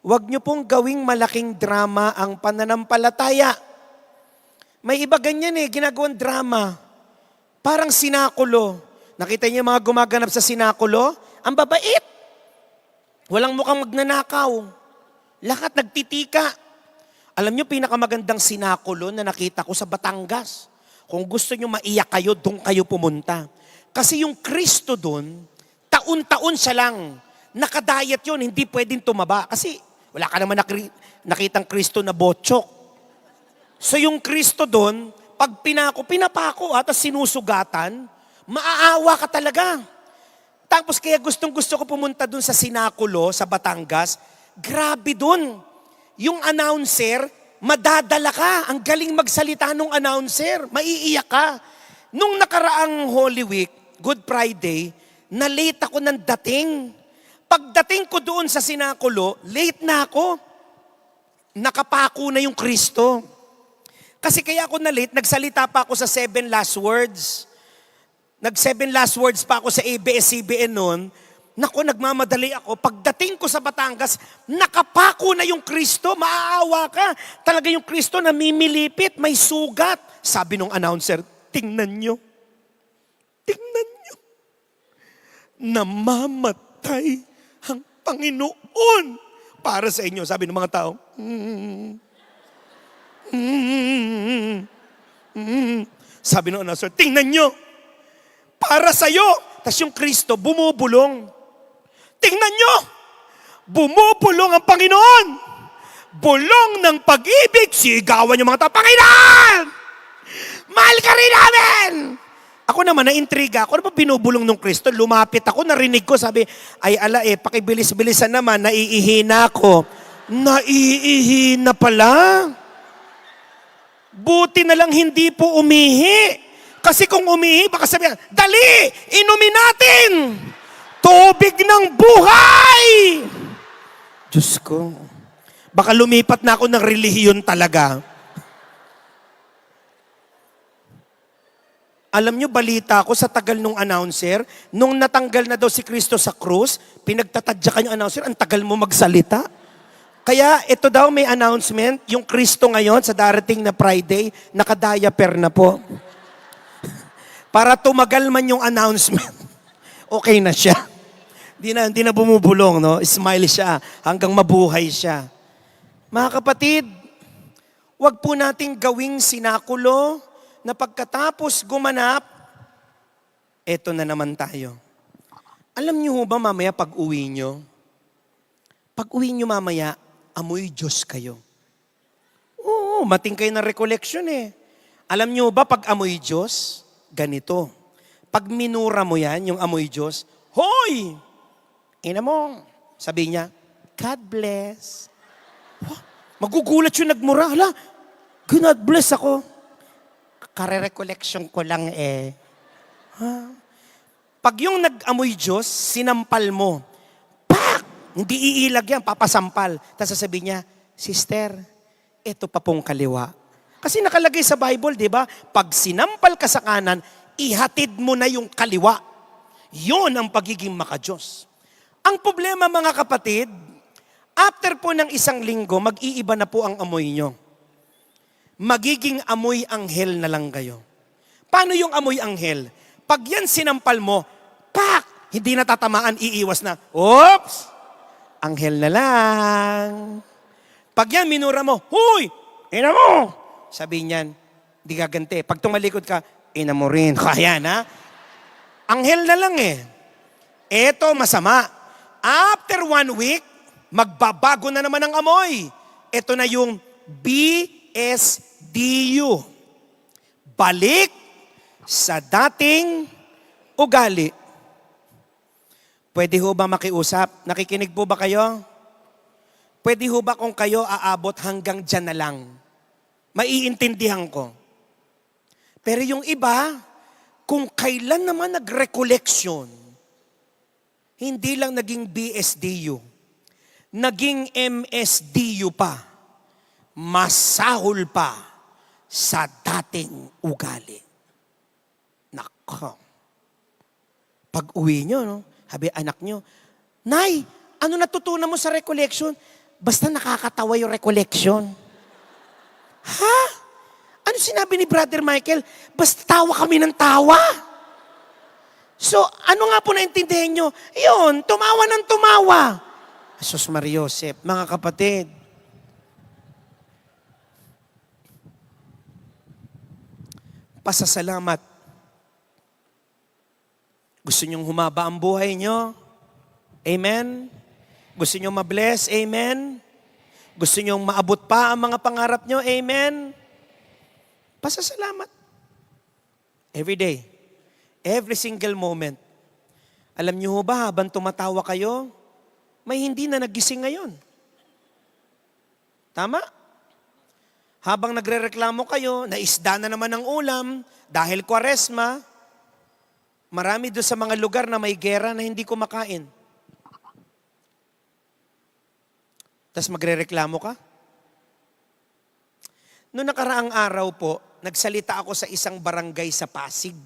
Speaker 1: huwag niyo pong gawing malaking drama ang pananampalataya. May iba ganyan ginagawang drama. Parang sinakulo. Nakita niyo mga gumaganap sa sinakulo? Ang babait. Walang mukhang magnanakaw. Lahat nagtitika. Alam niyo, pinakamagandang sinakulo na nakita ko sa Batangas. Kung gusto niyo maiyak kayo, doon kayo pumunta. Kasi yung Kristo doon, taon-taon siya lang. Nakadayat yun, hindi pwedeng tumaba. Kasi wala ka naman nakitang Kristo na botsok. So yung Kristo doon, pag pinapako at sinusugatan, maaawa ka talaga. Tapos kaya gustong-gusto ko pumunta doon sa Sinakulo, sa Batangas. Grabe doon. Yung announcer, madadala ka. Ang galing magsalita nung announcer. Maiiyak ka. Nung nakaraang Holy Week, Good Friday, na late ako ng dating. Pagdating ko doon sa Sinakulo, late na ako. Nakapako na yung Kristo. Kasi kaya ako na late, nagsalita pa ako sa 7 last words. Nag-7 last words pa ako sa ABS-CBN noon. Naku, nagmamadali ako. Pagdating ko sa Batangas, nakapako na yung Kristo. Maaawa ka. Talaga yung Kristo namimilipit, may sugat. Sabi nung announcer, tingnan nyo. Tingnan nyo. Namamatay ang Panginoon para sa inyo. Sabi ng mga tao, Sabi ng announcer, tingnan nyo. Para sa'yo. Tapos yung Kristo, bumubulong. Tingnan nyo! Bumubulong ang Panginoon! Bulong ng pag-ibig, sigawan yung mga tao, Panginoon! Mahal ka rin namin! Ako naman, na-intriga. Ako naman binubulong ng Kristo. Lumapit ako, narinig ko, sabi, ay ala pakibilis-bilisan naman, naiihina ako. Naiihina pala? Buti na lang hindi po umihi. Kasi kung umihi, baka sabihin, dali, inumin natin. Tubig ng buhay. Diyos ko. Baka lumipat na ako ng relihiyon talaga. Alam nyo, balita ko sa tagal nung announcer, nung natanggal na daw si Kristo sa krus, pinagtatadyakan yung announcer, ang tagal mo magsalita. Kaya ito daw may announcement, yung Kristo ngayon sa darating na Friday, nakadiaper na po. Para tumagal man yung announcement, okay na siya. Hindi na bumubulong, no? Smile siya hanggang mabuhay siya. Mga kapatid, wag po nating gawing sinakulo na pagkatapos gumanap, eto na naman tayo. Alam niyo ba mamaya pag uwi nyo mamaya, amoy Diyos kayo. Oo, mating kayo ng recollection eh. Alam niyo ba pag amoy Diyos, ganito. Pag minura mo yan, yung amoy Diyos, hoy! Ina mo, sabi niya, God bless. Magugulat yung nagmura. Hala, God bless ako. Kare-recollection ko lang eh. Pag yung nag-amoy Diyos, sinampal mo. Pak! Hindi iilag yan, papasampal. Tapos sasabihin niya, sister, ito pa pong kaliwa. Kasi nakalagay sa Bible, di ba? Pag sinampal ka sa kanan, ihatid mo na yung kaliwa. Yun ang pagiging maka-Diyos. Ang problema mga kapatid, after po ng isang linggo, mag-iiba na po ang amoy nyo. Magiging amoy anghel na lang kayo. Paano yung amoy anghel? Pag yan sinampal mo, pak! Hindi natatamaan, iiwas na. Oops! Anghel na lang. Pag yan minura mo, huy! Ina mo! Sabi niyan, di gaganti. Pag tumalikod ka, ina mo rin. Kaya na. Anghel na lang eh. Eto masama. After 1 week, magbabago na naman ang amoy. Ito na yung BSDU. Balik sa dating ugali. Pwede ho ba makiusap? Nakikinig po ba kayo? Pwede ho ba kung kayo aabot hanggang dyan na lang? Maiintindihan ko. Pero yung iba, kung kailan naman nag-recollection, hindi lang naging BSDU, naging MSDU pa, masahol pa sa dating ugali. Nako. Pag uwi nyo, no, sabi anak nyo, Nay, ano natutunan mo sa recollection? Basta nakakatawa yung recollection. Ha? Ano sinabi ni Brother Michael? Basta tawa kami ng tawa. So, ano nga po naintindihan nyo? Yun, tumawa ng tumawa. Jesus Maria Joseph, mga kapatid, pasasalamat. Gusto nyong humaba ang buhay nyo? Amen? Gusto nyong mabless? Amen? Gusto nyong maabot pa ang mga pangarap nyo? Amen? Pasasalamat. Every day. Every single moment. Alam nyo ba, habang tumatawa kayo, may hindi na nagising ngayon. Tama? Habang nagrereklamo kayo, naisda na naman ang ulam, dahil Kwaresma, marami doon sa mga lugar na may gera na hindi kumakain. Tapos magrereklamo ka? Noong nakaraang araw po, nagsalita ako sa isang barangay sa Pasig.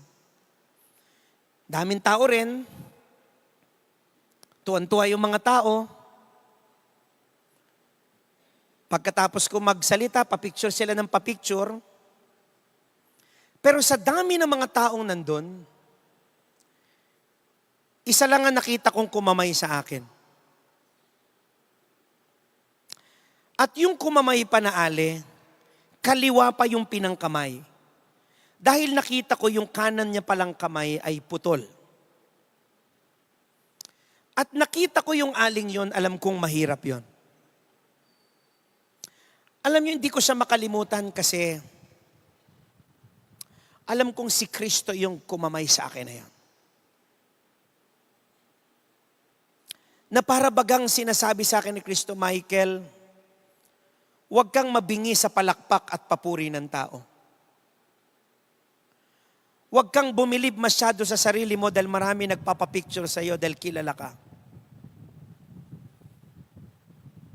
Speaker 1: Daming tao rin. Tuwan-tuwa yung mga tao. Pagkatapos ko magsalita, papicture sila ng papicture. Pero sa dami ng mga taong nandun, isa lang ang nakita kong kumamay sa akin. At yung kumamay pa na ale, kaliwa pa yung pinangkamay. Dahil nakita ko yung kanan niya palang kamay ay putol. At nakita ko yung aling yon, alam kong mahirap yon. Alam niyo, hindi ko siya makalimutan kasi alam kong si Kristo yung kumamay sa akin na yan. Na para bagang sinasabi sa akin ni Kristo, Michael, huwag kang mabingi sa palakpak at papuri ng tao. Huwag kang bumilib masyado sa sarili mo dahil marami nagpapapicture sa iyo dahil kilala ka.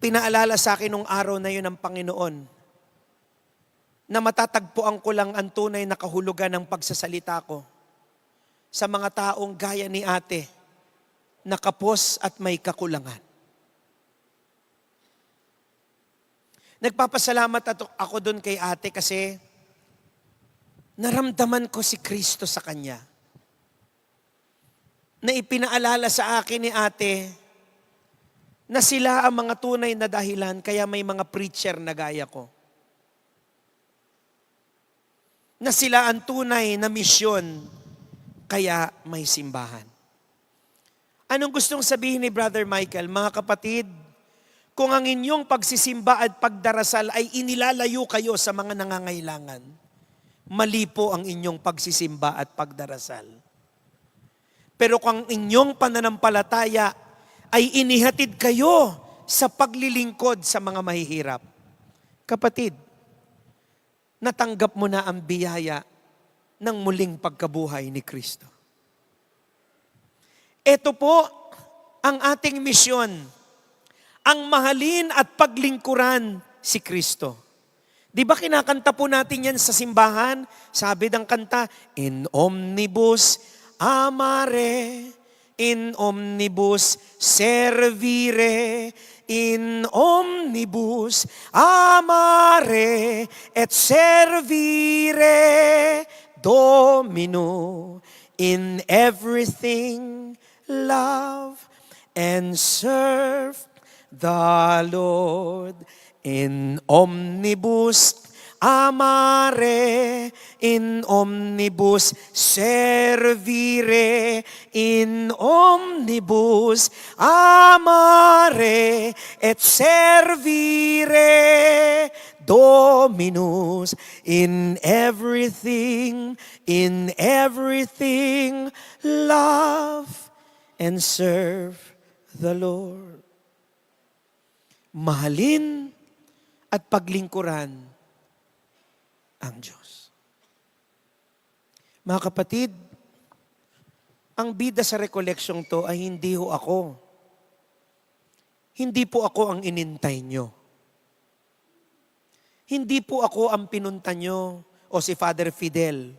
Speaker 1: Pinaalala sa akin nung araw na yun ng Panginoon na matatagpuan ko lang ang tunay na kahulugan ng pagsasalita ko sa mga taong gaya ni ate, na kapos at may kakulangan. Nagpapasalamat ako doon kay ate kasi naramdaman ko si Kristo sa kanya. Na ipinaalala sa akin ni ate na sila ang mga tunay na dahilan kaya may mga preacher na gaya ko. Na sila ang tunay na misyon kaya may simbahan. Anong gustong sabihin ni Brother Michael? Mga kapatid, kung ang inyong pagsisimba at pagdarasal ay inilalayo kayo sa mga nangangailangan, mali po ang inyong pagsisimba at pagdarasal. Pero kung ang inyong pananampalataya ay inihatid kayo sa paglilingkod sa mga mahihirap, kapatid, natanggap mo na ang biyaya ng muling pagkabuhay ni Kristo. Ito po ang ating misyon, ang mahalin at paglingkuran si Kristo. Di ba kinakanta po natin yan sa simbahan? Sabi ng kanta, in omnibus amare, in omnibus servire, in omnibus amare et servire Domino, in everything love and serve the Lord, in omnibus amare, in omnibus servire, in omnibus amare et servire Dominus, in everything love and serve the Lord. Mahalin at paglingkuran ang Diyos. Mga kapatid, ang bida sa rekoleksyong to ay hindi ho ako. Hindi po ako ang inintay nyo. Hindi po ako ang pinunta nyo o si Father Fidel.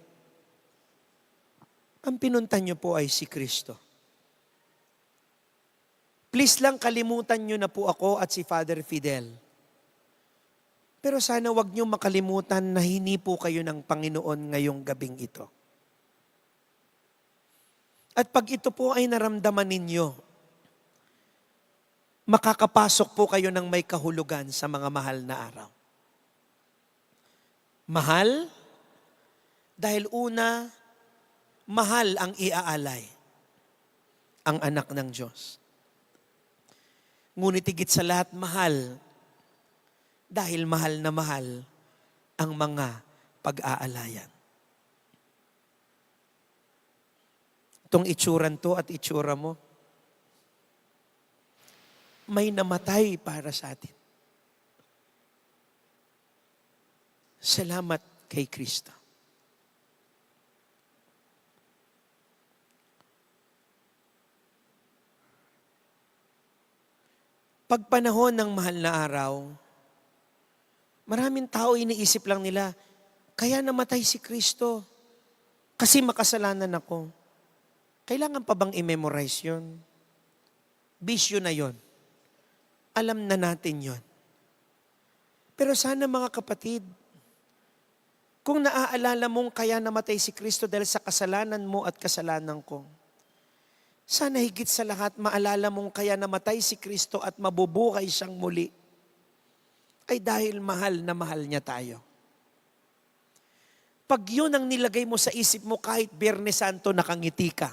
Speaker 1: Ang pinunta nyo po ay si Kristo. Please lang kalimutan nyo na po ako at si Father Fidel. Pero sana wag nyo makalimutan na hinipo kayo ng Panginoon ngayong gabing ito. At pag ito po ay naramdaman ninyo, makakapasok po kayo ng may kahulugan sa mga mahal na araw. Mahal, dahil una, mahal ang iaalay, ang anak ng Diyos. Ngunit higit sa lahat, mahal, dahil mahal na mahal ang mga pag-aalayan. Itong itsuran to at itsura mo, may namatay para sa atin. Salamat kay Kristo. Pag panahon ng mahal na araw, maraming tao iniisip lang nila, kaya namatay si Kristo kasi makasalanan ako. Kailangan pa bang i-memorize yun? Bisyo na yun. Alam na natin yun. Pero sana mga kapatid, kung naaalala mong kaya namatay si Kristo dahil sa kasalanan mo at kasalanan ko, sana higit sa lahat maalala mong kaya namatay si Kristo at mabubuhay siyang muli, ay dahil mahal na mahal niya tayo. Pag yun ang nilagay mo sa isip mo, kahit Biyernes Santo nakangiti ka,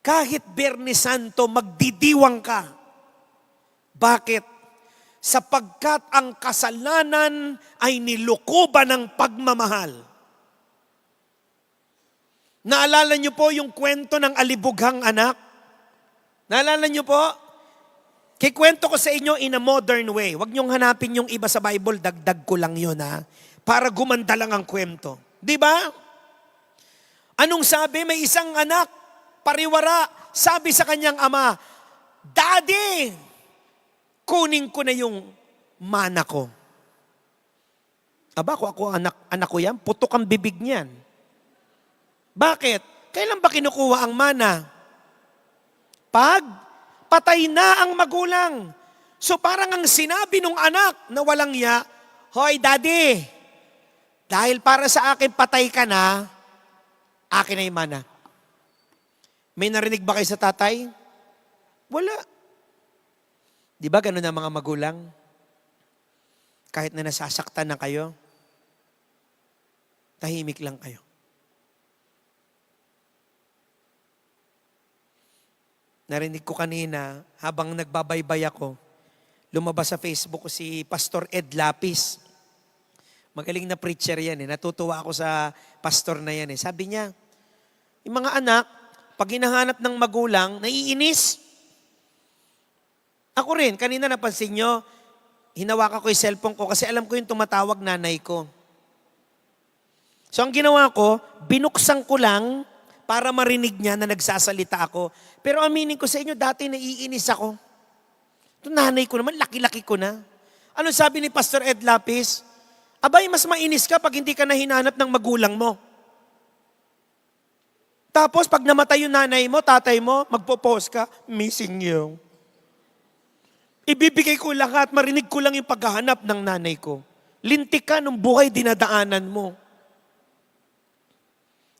Speaker 1: kahit Biyernes Santo magdidiwang ka. Bakit? Sapagkat ang kasalanan ay nilukuban ng pagmamahal. Naalala niyo po yung kwento ng alibughang anak? Naalala niyo po? Kikwento ko sa inyo in a modern way. Huwag niyong hanapin yung iba sa Bible, dagdag ko lang yun ha. Para gumanda lang ang kwento. Di ba? Anong sabi? May isang anak, pariwara, sabi sa kanyang ama, Daddy, kunin ko na yung mana ko. Aba, kung ako anak ko yan, putok ang bibig niyan. Bakit? Kailan ba kinukuha ang mana? Pag patay na ang magulang. So parang ang sinabi ng anak na walang ya, Hoy, Daddy, dahil para sa akin patay ka na, akin na yung mana. May narinig ba kayo sa tatay? Wala. Di ba ganun ang mga magulang? Kahit na nasasaktan na kayo, tahimik lang kayo. Narinig ko kanina, habang nagbabaybay ako, lumabas sa Facebook ko si Pastor Ed Lapis. Magaling na preacher yan eh. Natutuwa ako sa pastor na yan eh. Sabi niya, yung mga anak, pag hinahanap ng magulang, naiinis. Ako rin, kanina napansin nyo, hinawakan ko yung cellphone ko kasi alam ko yung tumatawag nanay ko. So ang ginawa ko, binuksan ko lang para marinig niya na nagsasalita ako. Pero aminin ko sa inyo, dati naiinis ako. Ito nanay ko naman, laki-laki ko na. Ano sabi ni Pastor Ed Lapis? Abay, mas mainis ka pag hindi ka na hinanap ng magulang mo. Tapos pag namatay yung nanay mo, tatay mo, magpo-post ka, missing you. Ibibigay ko lahat, marinig ko lang yung paghahanap ng nanay ko. Lintik ka nung buhay dinadaanan mo.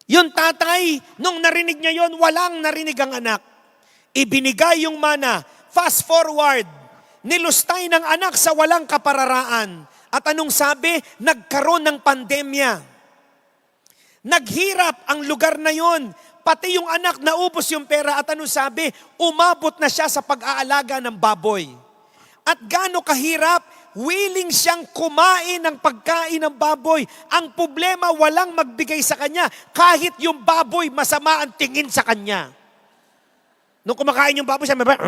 Speaker 1: Yung tatay, nung narinig niya yon, walang narinig ang anak. Ibinigay yung mana. Fast forward, nilustay ng anak sa walang kapararaan. At anong sabi? Nagkaroon ng pandemya. Naghirap ang lugar na yon. Pati yung anak, naubos yung pera. At anong sabi? Umabot na siya sa pag-aalaga ng baboy. At gaano kahirap, willing siyang kumain ng pagkain ng baboy. Ang problema, walang magbigay sa kanya. Kahit yung baboy, masama ang tingin sa kanya. Nung kumakain yung baboy, sabi ba,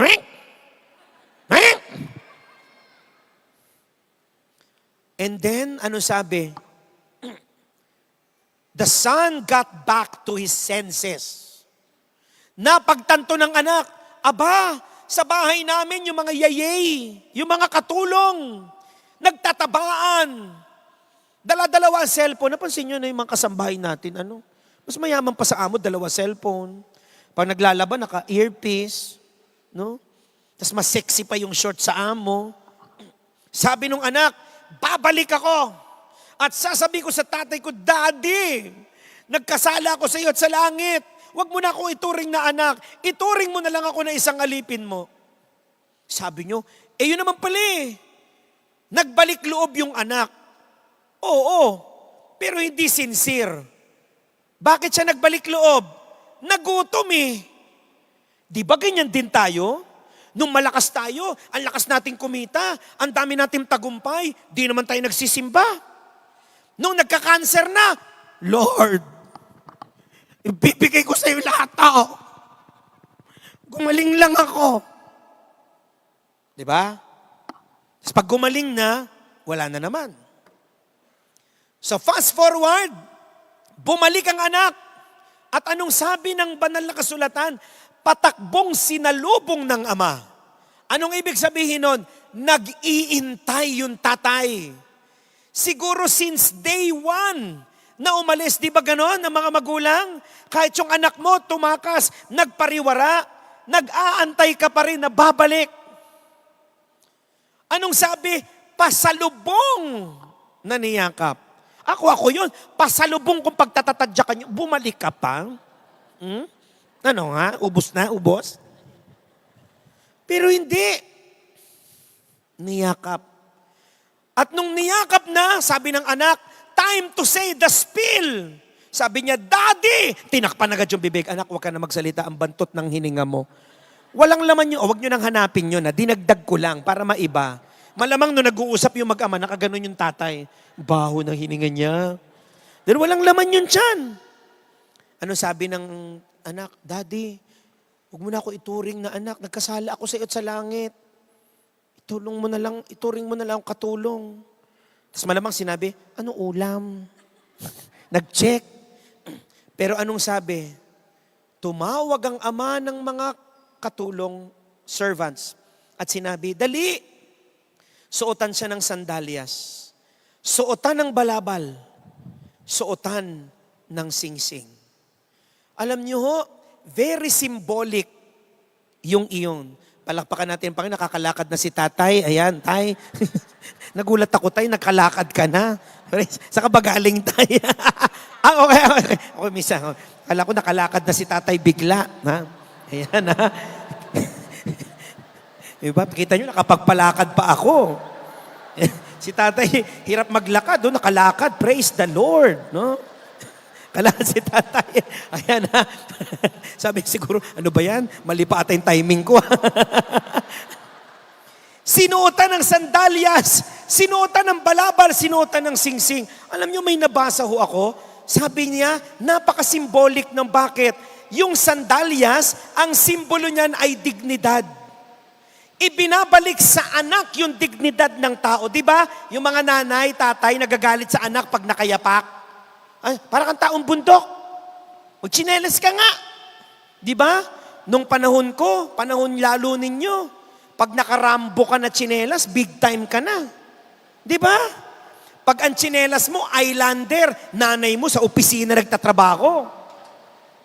Speaker 1: and then, ano sabi? The son got back to his senses. Napagtanto ng anak, aba, sa bahay namin yung mga yayay, yung mga katulong, nagtatabaan. Dala-dalawa ang cellphone. Napansin nyo na yung mga kasambahay natin, ano? Mas mayaman pa sa amo, 2 cellphone. Pag naglalaban, naka-earpiece. No? Tapos mas sexy pa yung short sa amo. Sabi nung anak, babalik ako. At sasabi ko sa tatay ko, Daddy, nagkasala ako sa iyo at sa langit. Huwag mo na ako ituring na anak. Ituring mo na lang ako na isang alipin mo. Sabi nyo, yun naman pala eh. Nagbalik loob yung anak. Oo, pero hindi sincere. Bakit siya nagbalik loob? Nagutom eh. Di ba ganyan din tayo? Nung malakas tayo, ang lakas nating kumita, ang dami nating tagumpay, di naman tayo nagsisimba. Nung nagka-cancer na, Lord, ibibigay ko sa iyo lahat to. Gumaling lang ako. Di ba? Tapos pag gumaling na, wala na naman. So fast forward, bumalik ang anak. At anong sabi ng banal na kasulatan? Patakbong sinalubong ng ama. Anong ibig sabihin nun? Nag-iintay yung tatay. Siguro since day one, na umalis, di ba ganon ang mga magulang? Kahit yung anak mo tumakas, nagpariwara, nag-aantay ka pa rin na babalik. Anong sabi? Pasalubong na niyakap. Ako yun, pasalubong kung pagtatatadya ka niyo, bumalik ka pa. Ano nga? Ubos na? Ubos? Pero hindi. Niyakap. At nung niyakap na, sabi ng anak, time to say the spill. Sabi niya, Daddy! Tinakpan agad yung bibig. Anak, huwag ka na magsalita. Ang bantot ng hininga mo. Walang laman yun. Huwag nyo nang hanapin yun. Dinagdag ko lang para maiba. Malamang nung nag-uusap yung mag-ama, nakaganon yung tatay. Baho ng hininga niya. Dahil walang laman yun tiyan. Ano sabi ng anak? Daddy, huwag mo na ako ituring na anak. Nagkasala ako sa iyo at sa langit. tulong mo na lang, ituring mo na lang katulong. Tapos malamang sinabi, ano ulam? Nag-check. Pero anong sabi? Tumawag ang ama ng mga katulong, servants, at sinabi, dali, suotan siya ng sandalyas, suotan ng balabal, suotan ng singsing. Alam niyo ho, very symbolic yung iyon. Palakpakan natin, Panginoon, nakakalakad na si tatay. Ayan, tay. Nagulat ako, tay, nakalakad ka na. Saan ka ba galing, tay? Okay. Okay, misa. Kala ko nakalakad na si tatay bigla. Ha? Ayan, ha? Diba? Kita nyo, nakapagpalakad pa ako. Si tatay, hirap maglakad. Nakalakad. Praise the Lord. No? Kalakad si tatay. Ayan, ha? Sabi siguro, ano ba yan? Mali pa ata yung timing ko. Sinuotan ng sandalyas, sinuotan ng balabal, sinuotan ng singsing. Alam nyo, may nabasa ho ako. Sabi niya, napaka-symbolic ng bakit. Yung sandalyas, ang simbolo niyan ay dignidad. Ibinabalik sa anak yung dignidad ng tao. Di ba? Yung mga nanay, tatay, nagagalit sa anak pag nakayapak. Ay, parang kang taong bundok. Magchinelas ka nga. Di ba? Nung panahon ko, panahon lalo ninyo, pag nakarambo ka na tsinelas, big time ka na. Di ba? Pag ang tsinelas mo, islander, nanay mo sa opisina nagtatrabaho.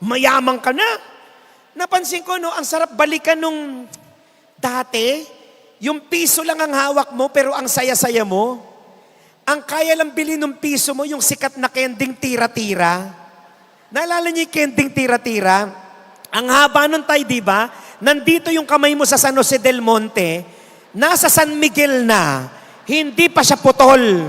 Speaker 1: Mayamang ka na. Napansin ko, no, ang sarap balikan nung dati, yung piso lang ang hawak mo, pero ang saya-saya mo. Ang kaya lang bilhin ng piso mo, yung sikat na kending tira-tira. Naalala niyo yung kending tira-tira? Ang haba nun tayo, di ba? Nandito yung kamay mo sa San Jose del Monte, nasa San Miguel na, hindi pa siya putol.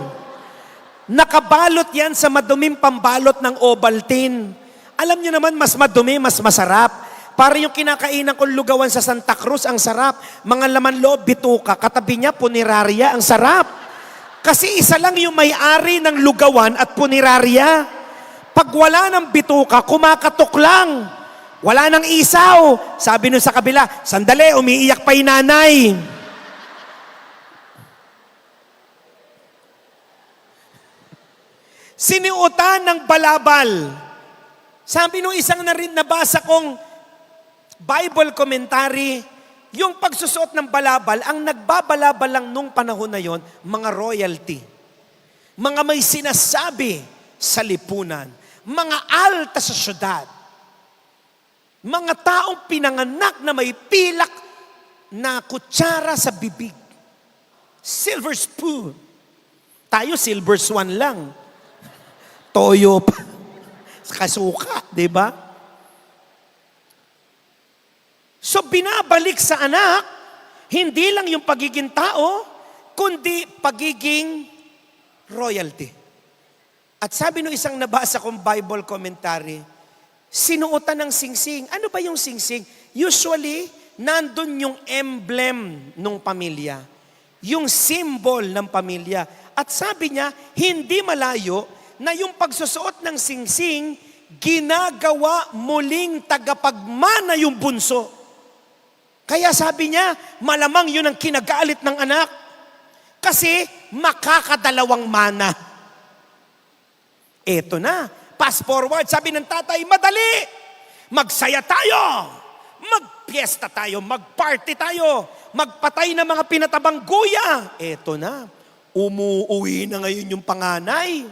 Speaker 1: Nakabalot yan sa maduming pambalot ng Ovaltine. Alam niyo naman, mas madumi, mas masarap. Para yung kinakainan kong lugawan sa Santa Cruz, ang sarap. Mga laman loob, bituka, katabi niya, puneraria, ang sarap. Kasi isa lang yung may-ari ng lugawan at punerarya. Pag wala ng bituka, kumakatok lang. Wala ng isaw. Sabi nun sa kabila, sandali, umiiyak pa yung nanay. Siniutan ng balabal. Sabi nung isang nabasa kong Bible commentary, yung pagsusuot ng balabal, ang nagbabalabal lang nung panahon na yon, mga royalty. Mga may sinasabi sa lipunan. Mga alta sa syudad. Mga taong pinanganak na may pilak na kutsara sa bibig. Silver spoon. Tayo silver swan lang. Toyo pa. Kasuka, di ba? So binabalik sa anak, hindi lang yung pagiging tao, kundi pagiging royalty. At sabi nung isang nabasa kong Bible commentary, sinuotan ng singsing. Ano ba yung singsing? Usually, nandun yung emblem ng pamilya. Yung symbol ng pamilya. At sabi niya, hindi malayo na yung pagsusuot ng singsing, ginagawa muling tagapagmana yung bunso. Kaya sabi niya, malamang yun ang kinagalit ng anak. Kasi makakadalawang mana. Eto na. Fast forward, sabi ng tatay, madali! Magsaya tayo! Magpiesta tayo, magparty tayo, magpatay ng mga pinatabang guya. Eto na. Umuuwi na ngayon yung panganay.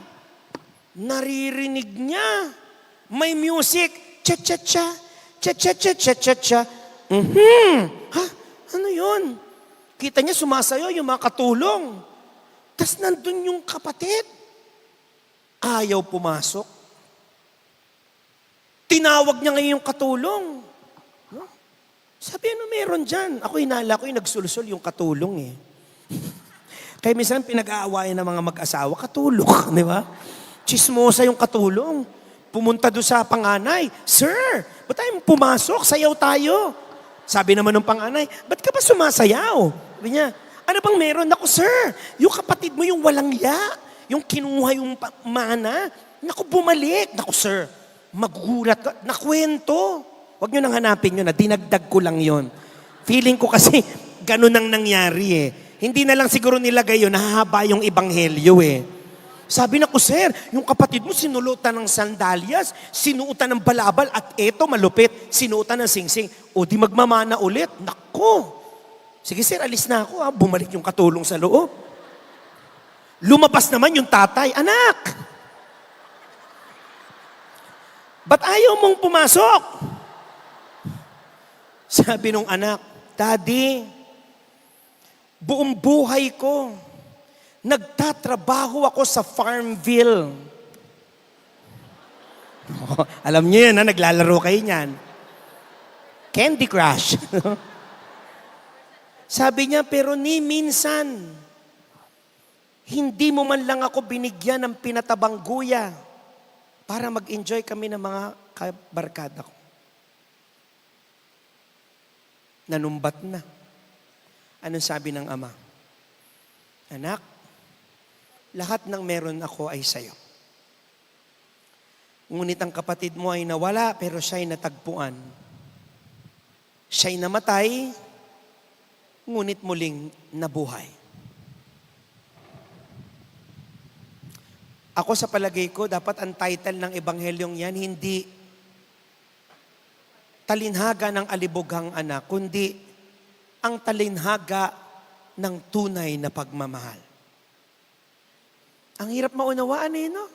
Speaker 1: Naririnig niya. May music. Cha-cha-cha. Cha-cha-cha-cha-cha-cha. Ha? Ano yun? Kita niya sumasayo yung mga katulong. Tapos nandun yung kapatid. Ayaw pumasok. Tinawag niya ngayon yung katulong. No? Sabi, ano meron dyan? Ako hinala ko yung nagsulusol yung katulong eh. Kaya minsan pinag-aawayan ng mga mag-asawa, katulong, di ba? Chismosa yung katulong. Pumunta doon sa panganay, Sir, ba't tayo pumasok? Sayaw tayo. Sabi naman ng panganay, ba't ka ba sumasayaw? Sabi niya, ano bang meron? Naku, sir, yung kapatid mo yung walang ya, yung kinuha yung mana, naku, bumalik. Naku, sir, magugulat ka. Nakwento. Huwag nyo nang hanapin yun, dinagdag ko lang yon. Feeling ko kasi, ganun ang nangyari eh. Hindi na lang siguro nilagay yun, nahahaba yung ebanghelyo eh. Sabi na ko, sir, yung kapatid mo sinulutan ng sandalyas, sinuutan ng balabal, at eto malupit, sinuutan ng singsing. O di magmamana ulit. Nako. Sige sir, alis na ako. Bumalik yung katulong sa loob. Lumabas naman yung tatay, anak, ba't ayaw mong pumasok? Sabi nung anak, Daddy, buong buhay ko, nagtatrabaho ako sa Farmville. Alam niyo yun, naglalaro kayo niyan. Candy Crush. Sabi niya, pero ni minsan, hindi mo man lang ako binigyan ng pinatabang guya para mag-enjoy kami ng mga kabarkada ko. Nanumbat na. Anong sabi ng ama? Anak, lahat ng meron ako ay sa'yo. Ngunit ang kapatid mo ay nawala, pero siya'y natagpuan. Siya'y namatay, ngunit muling nabuhay. Ako sa palagay ko, dapat ang title ng ebanghelyong yan, hindi talinhaga ng alibughang anak, kundi ang talinhaga ng tunay na pagmamahal. Ang hirap maunawaan eh, no?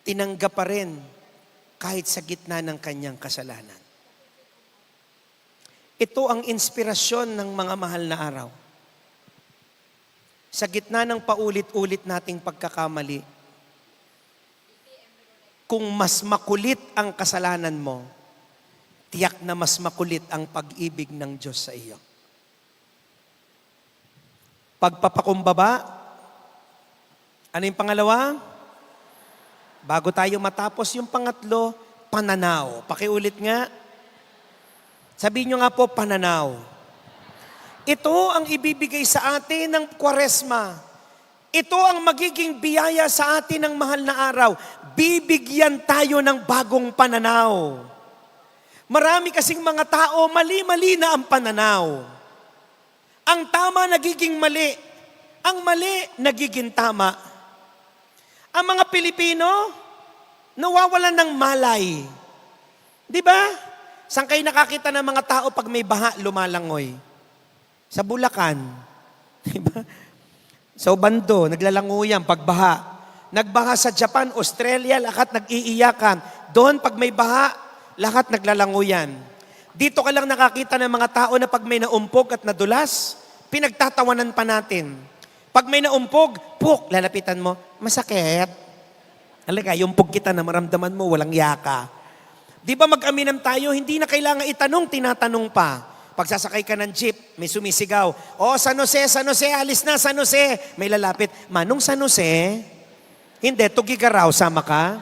Speaker 1: Tinanggap pa rin kahit sa gitna ng kanyang kasalanan. Ito ang inspirasyon ng mga mahal na araw. Sa gitna ng paulit-ulit nating pagkakamali, kung mas makulit ang kasalanan mo, tiyak na mas makulit ang pag-ibig ng Diyos sa iyo. Pagpapakumbaba, ano yung pangalawa? Bago tayo matapos yung pangatlo, pananaw. Pakiulit nga. Sabihin nyo nga po, pananaw. Ito ang ibibigay sa atin ng Kwaresma. Ito ang magiging biyaya sa atin ng mahal na araw. Bibigyan tayo ng bagong pananaw. Marami kasing mga tao, mali-mali na ang pananaw. Ang tama nagiging mali. Ang mali nagiging tama. Ang mga Pilipino, nawawalan ng malay. Di ba? Saan kayo nakakita ng mga tao pag may baha, lumalangoy? Sa Bulacan. Diba? Sa Ubando, naglalanguyan pagbaha. Nagbaha sa Japan, Australia, lahat nag-iiyakan. Doon, pag may baha, lahat naglalanguyan. Dito ka lang nakakita ng mga tao na pag may naumpog at nadulas, pinagtatawanan pa natin. Pag may naumpog, puk, lalapitan mo, masakit. Alaga, yung pug kita na maramdaman mo, walang yaka. Di ba mag-aminam tayo, hindi na kailangan itanong, tinatanong pa. Pag sasakay ka ng jeep, may sumisigaw, San Jose, alis na, San Jose. May lalapit, Manong San Jose? Hindi, Tugigaraw, sama ka?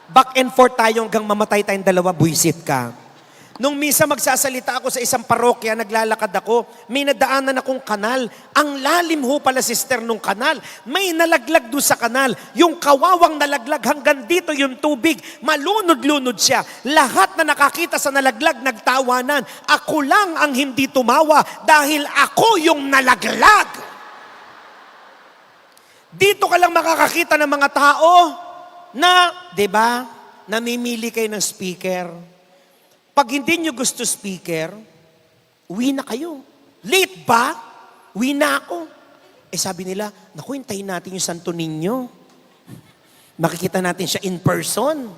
Speaker 1: Back and forth tayo hanggang mamatay tayong dalawa, buisit ka. Nung misa magsasalita ako sa isang parokya, naglalakad ako, may nadaanan akong kanal. Ang lalim ho pala, sister, nung kanal. May nalaglag doon sa kanal. Yung kawawang nalaglag hanggang dito yung tubig. Malunod-lunod siya. Lahat na nakakita sa nalaglag, nagtawanan. Ako lang ang hindi tumawa dahil ako yung nalaglag. Dito ka lang makakakita ng mga tao na, di ba, namimili kayo ng speaker. Pag hindi nyo gusto speaker, uwi na kayo. Late ba? Uwi na ako. Sabi nila, naku, hintayin natin yung Santo Niño. Makikita natin siya in person.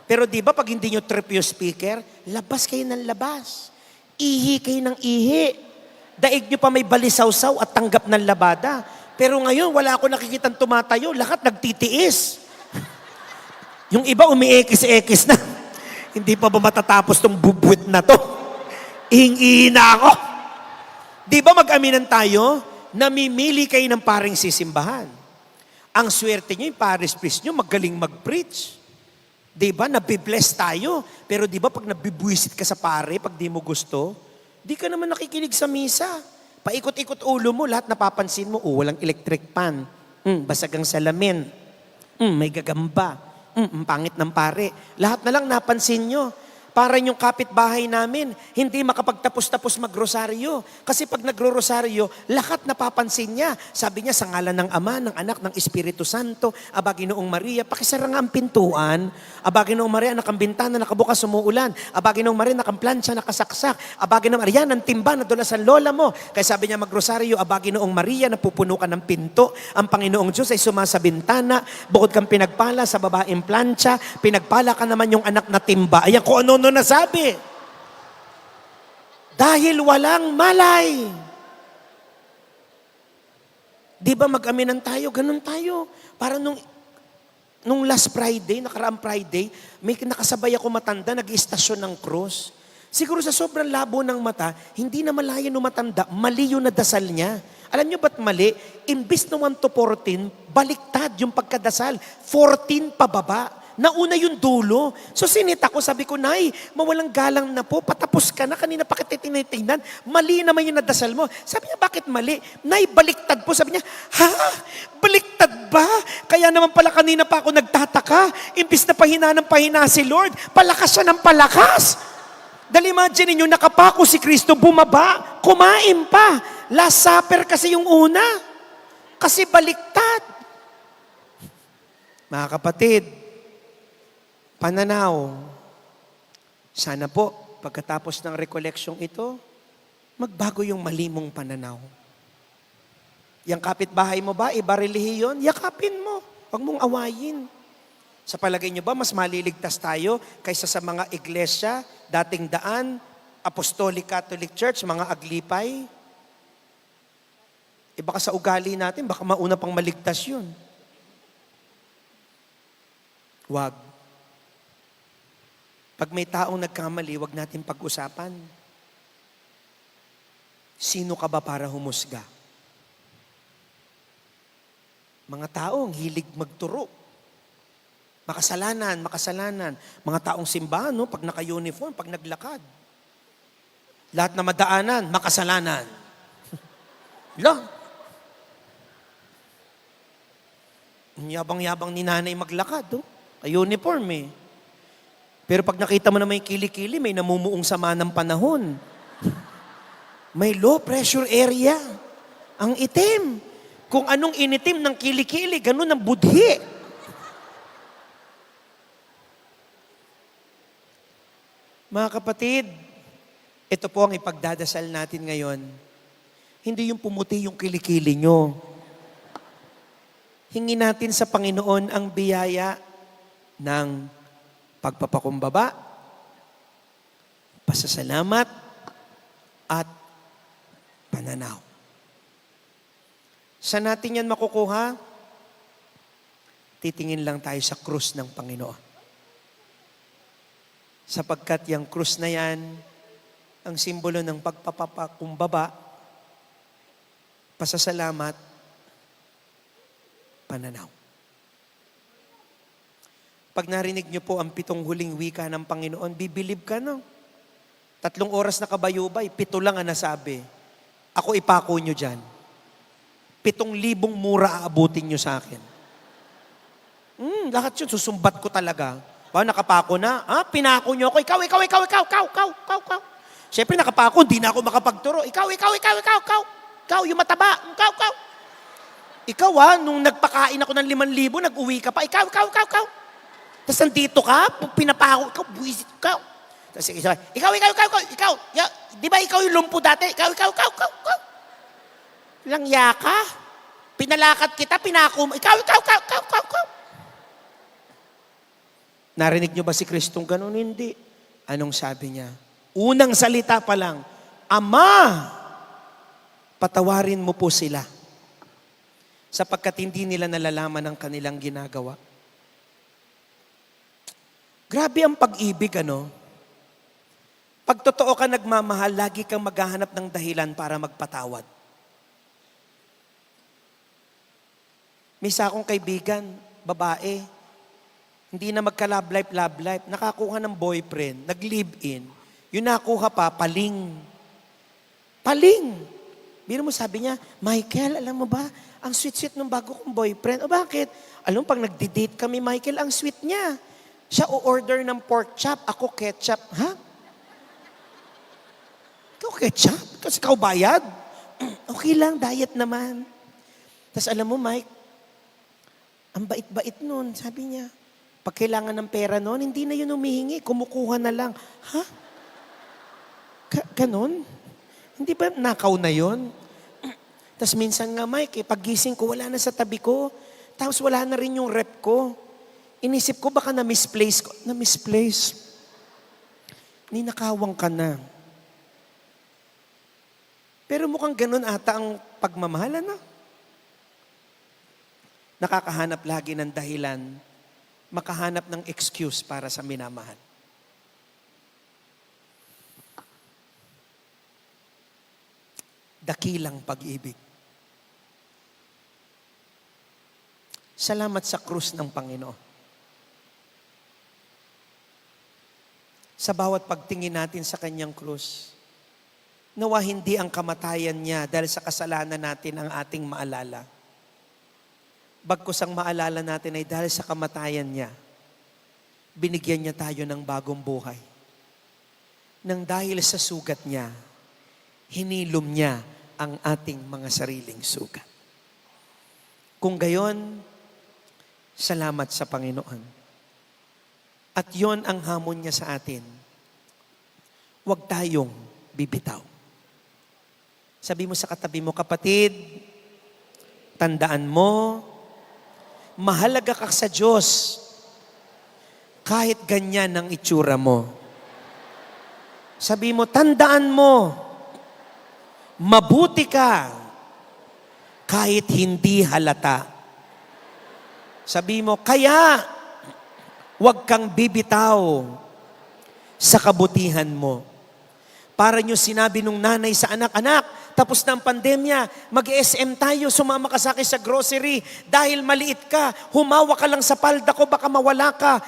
Speaker 1: Pero di ba pag hindi nyo trip yung speaker, labas kayo ng labas. Ihi kayo ng ihi. Daig nyo pa may balisaw-saw at tanggap ng labada. Pero ngayon, wala ako nakikitang tumatayo. Lahat nagtitiis. Yung iba umiekis-ekis na. Hindi pa ba matatapos tong bubwit na to? Ihing-ihi na ako. Di ba mag-aminan tayo? Namimili kayo ng paring sisimbahan. Ang swerte nyo, yung paris priest nyo, magaling mag-preach. Di ba? Nabibless tayo. Pero di ba pag nabibwisit ka sa pare, pag di mo gusto, di ka naman nakikinig sa misa. Paikot-ikot ulo mo, lahat napapansin mo, walang electric pan. Basag ang salamin. May gagamba. Pangit ng pare. Lahat na lang napansin nyo. Para yung kapitbahay namin, hindi makapagtapos-tapos magrosaryo. Kasi pag nagro-rosaryo, lahat napapansin niya. Sabi niya, sa ngalan ng Ama, ng Anak, ng Espiritu Santo, Aba Ginoong Maria, pakisara nga ang pintuan. Aba Ginoong Maria, nakang bintana, nakabukas, umuulan. Aba Ginoong Maria, nakamplancha, nakasaksak. Aba Ginoong Maria, ng timba, nadulas ang lola mo. Kaya sabi niya magrosaryo, Aba Ginoong Maria, napupuno ka ng pinto. Ang Panginoong Diyos ay sumasa bintana. Bukod kang pinagpala sa babaeng plancha, pinagpala ka naman yung anak na timba. Ayan, kung ano nasabi. Dahil walang malay. Di ba mag-aminan tayo? Ganun tayo. Para nung last Friday, nakaraang Friday, may nakasabay ako matanda, nag-istasyon ng cross. Siguro sa sobrang labo ng mata, hindi na malaya nung matanda, mali yung nadasal niya. Alam niyo ba't mali? Imbis na 1 to 14, baliktad yung pagkadasal. 14 pababa. Nauna yung dulo. So sinita ko, sabi ko, Nay, mawalang galang na po, patapos ka na, kanina pa kita tinitingnan, mali naman yung nadasal mo. Sabi niya, bakit mali? Nay, baliktad po. Sabi niya, ha? Baliktad ba? Kaya naman pala kanina pa ako nagtataka, imbis na pahina ng pahina si Lord, palakas siya ng palakas. Dahil imagine ninyo, nakapako si Kristo, bumaba, kumain pa. Last Supper kasi yung una. Kasi baliktad. Mga kapatid, pananaw. Sana po, pagkatapos ng recollection ito, magbago yung mali mong pananaw. Yang kapitbahay mo ba, iba relihiyon, yakapin mo. Huwag mong awayin. Sa palagay nyo ba, mas maliligtas tayo kaysa sa mga iglesia, dating daan, Apostolic Catholic Church, mga aglipay? Baka sa ugali natin, baka mauna pang maligtas yun. Huwag. Pag may taong nagkamali, wag natin pag-usapan. Sino ka ba para humusga? Mga taong hilig magturo. Makasalanan. Mga taong simbahan, no? Pag naka-uniform, pag naglakad. Lahat na madaanan, makasalanan. Lang. Ang yabang-yabang ni nanay maglakad, no? Uniform eh. Pero pag nakita mo na may kili-kili, may namumuong sama ng panahon. May low pressure area. Ang itim. Kung anong initim ng kili-kili, ganun ang budhi. Mga kapatid, ito po ang ipagdadasal natin ngayon. Hindi yung pumuti yung kilikili nyo. Hingi natin sa Panginoon ang biyaya ng pagpapakumbaba, pasasalamat, at pananaw. Saan natin yan makukuha? Titingin lang tayo sa krus ng Panginoon. Sapagkat yung krus na yan, ang simbolo ng pagpapakumbaba, pasasalamat, pananaw. Pag narinig niyo po ang 7 huling wika ng Panginoon, bibilib ka, no? 3 oras na kabayubay, 7 lang ang nasabi. Ako ipako niyo dyan. 7,000 mura aabutin niyo sa akin. Lahat yun, susumbat ko talaga. Ba, nakapako na? Pinako niyo ako. Ikaw. Siyempre nakapako, hindi na ako makapagturo. Ikaw, yung mataba. Ikaw, nung nagpakain ako ng 5,000, nag-uwi ka pa. Ikaw. Tapos nandito ka, pinapako, ikaw, buwisit ka. Tapos ikaw. Di ba ikaw yung lumpo dati? Ikaw. Langya ka. Pinalakad kita, pinako mo. Ikaw. Narinig niyo ba si Kristong ganun? Hindi. Anong sabi niya? Unang salita pa lang, Ama, patawarin mo po sila. Sapagkat hindi nila nalalaman ang kanilang ginagawa. Grabe ang pag-ibig, ano? Pag totoo ka nagmamahal, lagi kang maghahanap ng dahilan para magpatawad. May isa akong kaibigan, babae, hindi na magka-love life, nakakuha ng boyfriend, nag-live-in, yung nakuha pa, paling. Biro mo sabi niya, Michael, alam mo ba, ang sweet-sweet ng bago kong boyfriend. O bakit? Alam mo, pag nagdi-date kami, Michael, ang sweet niya. Siya o-order ng pork chop, ako ketchup. Ha? Ikaw ketchup? Kasi ikaw bayad? Okay lang, diet naman. Tapos alam mo, Mike, ang bait-bait nun, sabi niya. Pag kailangan ng pera nun, hindi na yun humihingi, kumukuha na lang. Ha? Ganon? Hindi ba nakaw na yun? Tapos minsan nga, Mike, paggising ko, wala na sa tabi ko. Tapos wala na rin yung rep ko. Inisip ko, baka na-misplace ko. Na-misplace. Ninakawang ka na. Pero mukhang ganun ata ang pagmamahal, na. Nakakahanap lagi ng dahilan, makahanap ng excuse para sa minamahal. Dakilang pag-ibig. Salamat sa krus ng Panginoon. Sa bawat pagtingin natin sa kanyang krus, nawa hindi ang kamatayan niya dahil sa kasalanan natin ang ating maalala. Bagkus ang maalala natin ay dahil sa kamatayan niya, binigyan niya tayo ng bagong buhay. Nang dahil sa sugat niya, hinilom niya ang ating mga sariling sugat. Kung gayon, salamat sa Panginoon. At yon ang hamon niya sa atin. Huwag tayong bibitaw. Sabi mo sa katabi mo, kapatid, tandaan mo, mahalaga ka sa Diyos kahit ganyan ang itsura mo. Sabi mo, tandaan mo, mabuti ka kahit hindi halata. Sabi mo, kaya huwag kang bibitaw sa kabutihan mo. Para nyo sinabi nung nanay sa anak, anak, tapos na ang pandemya, mag-SM tayo, sumama ka sa akin sa grocery. Dahil maliit ka, humawa ka lang sa palda ko, baka mawala ka.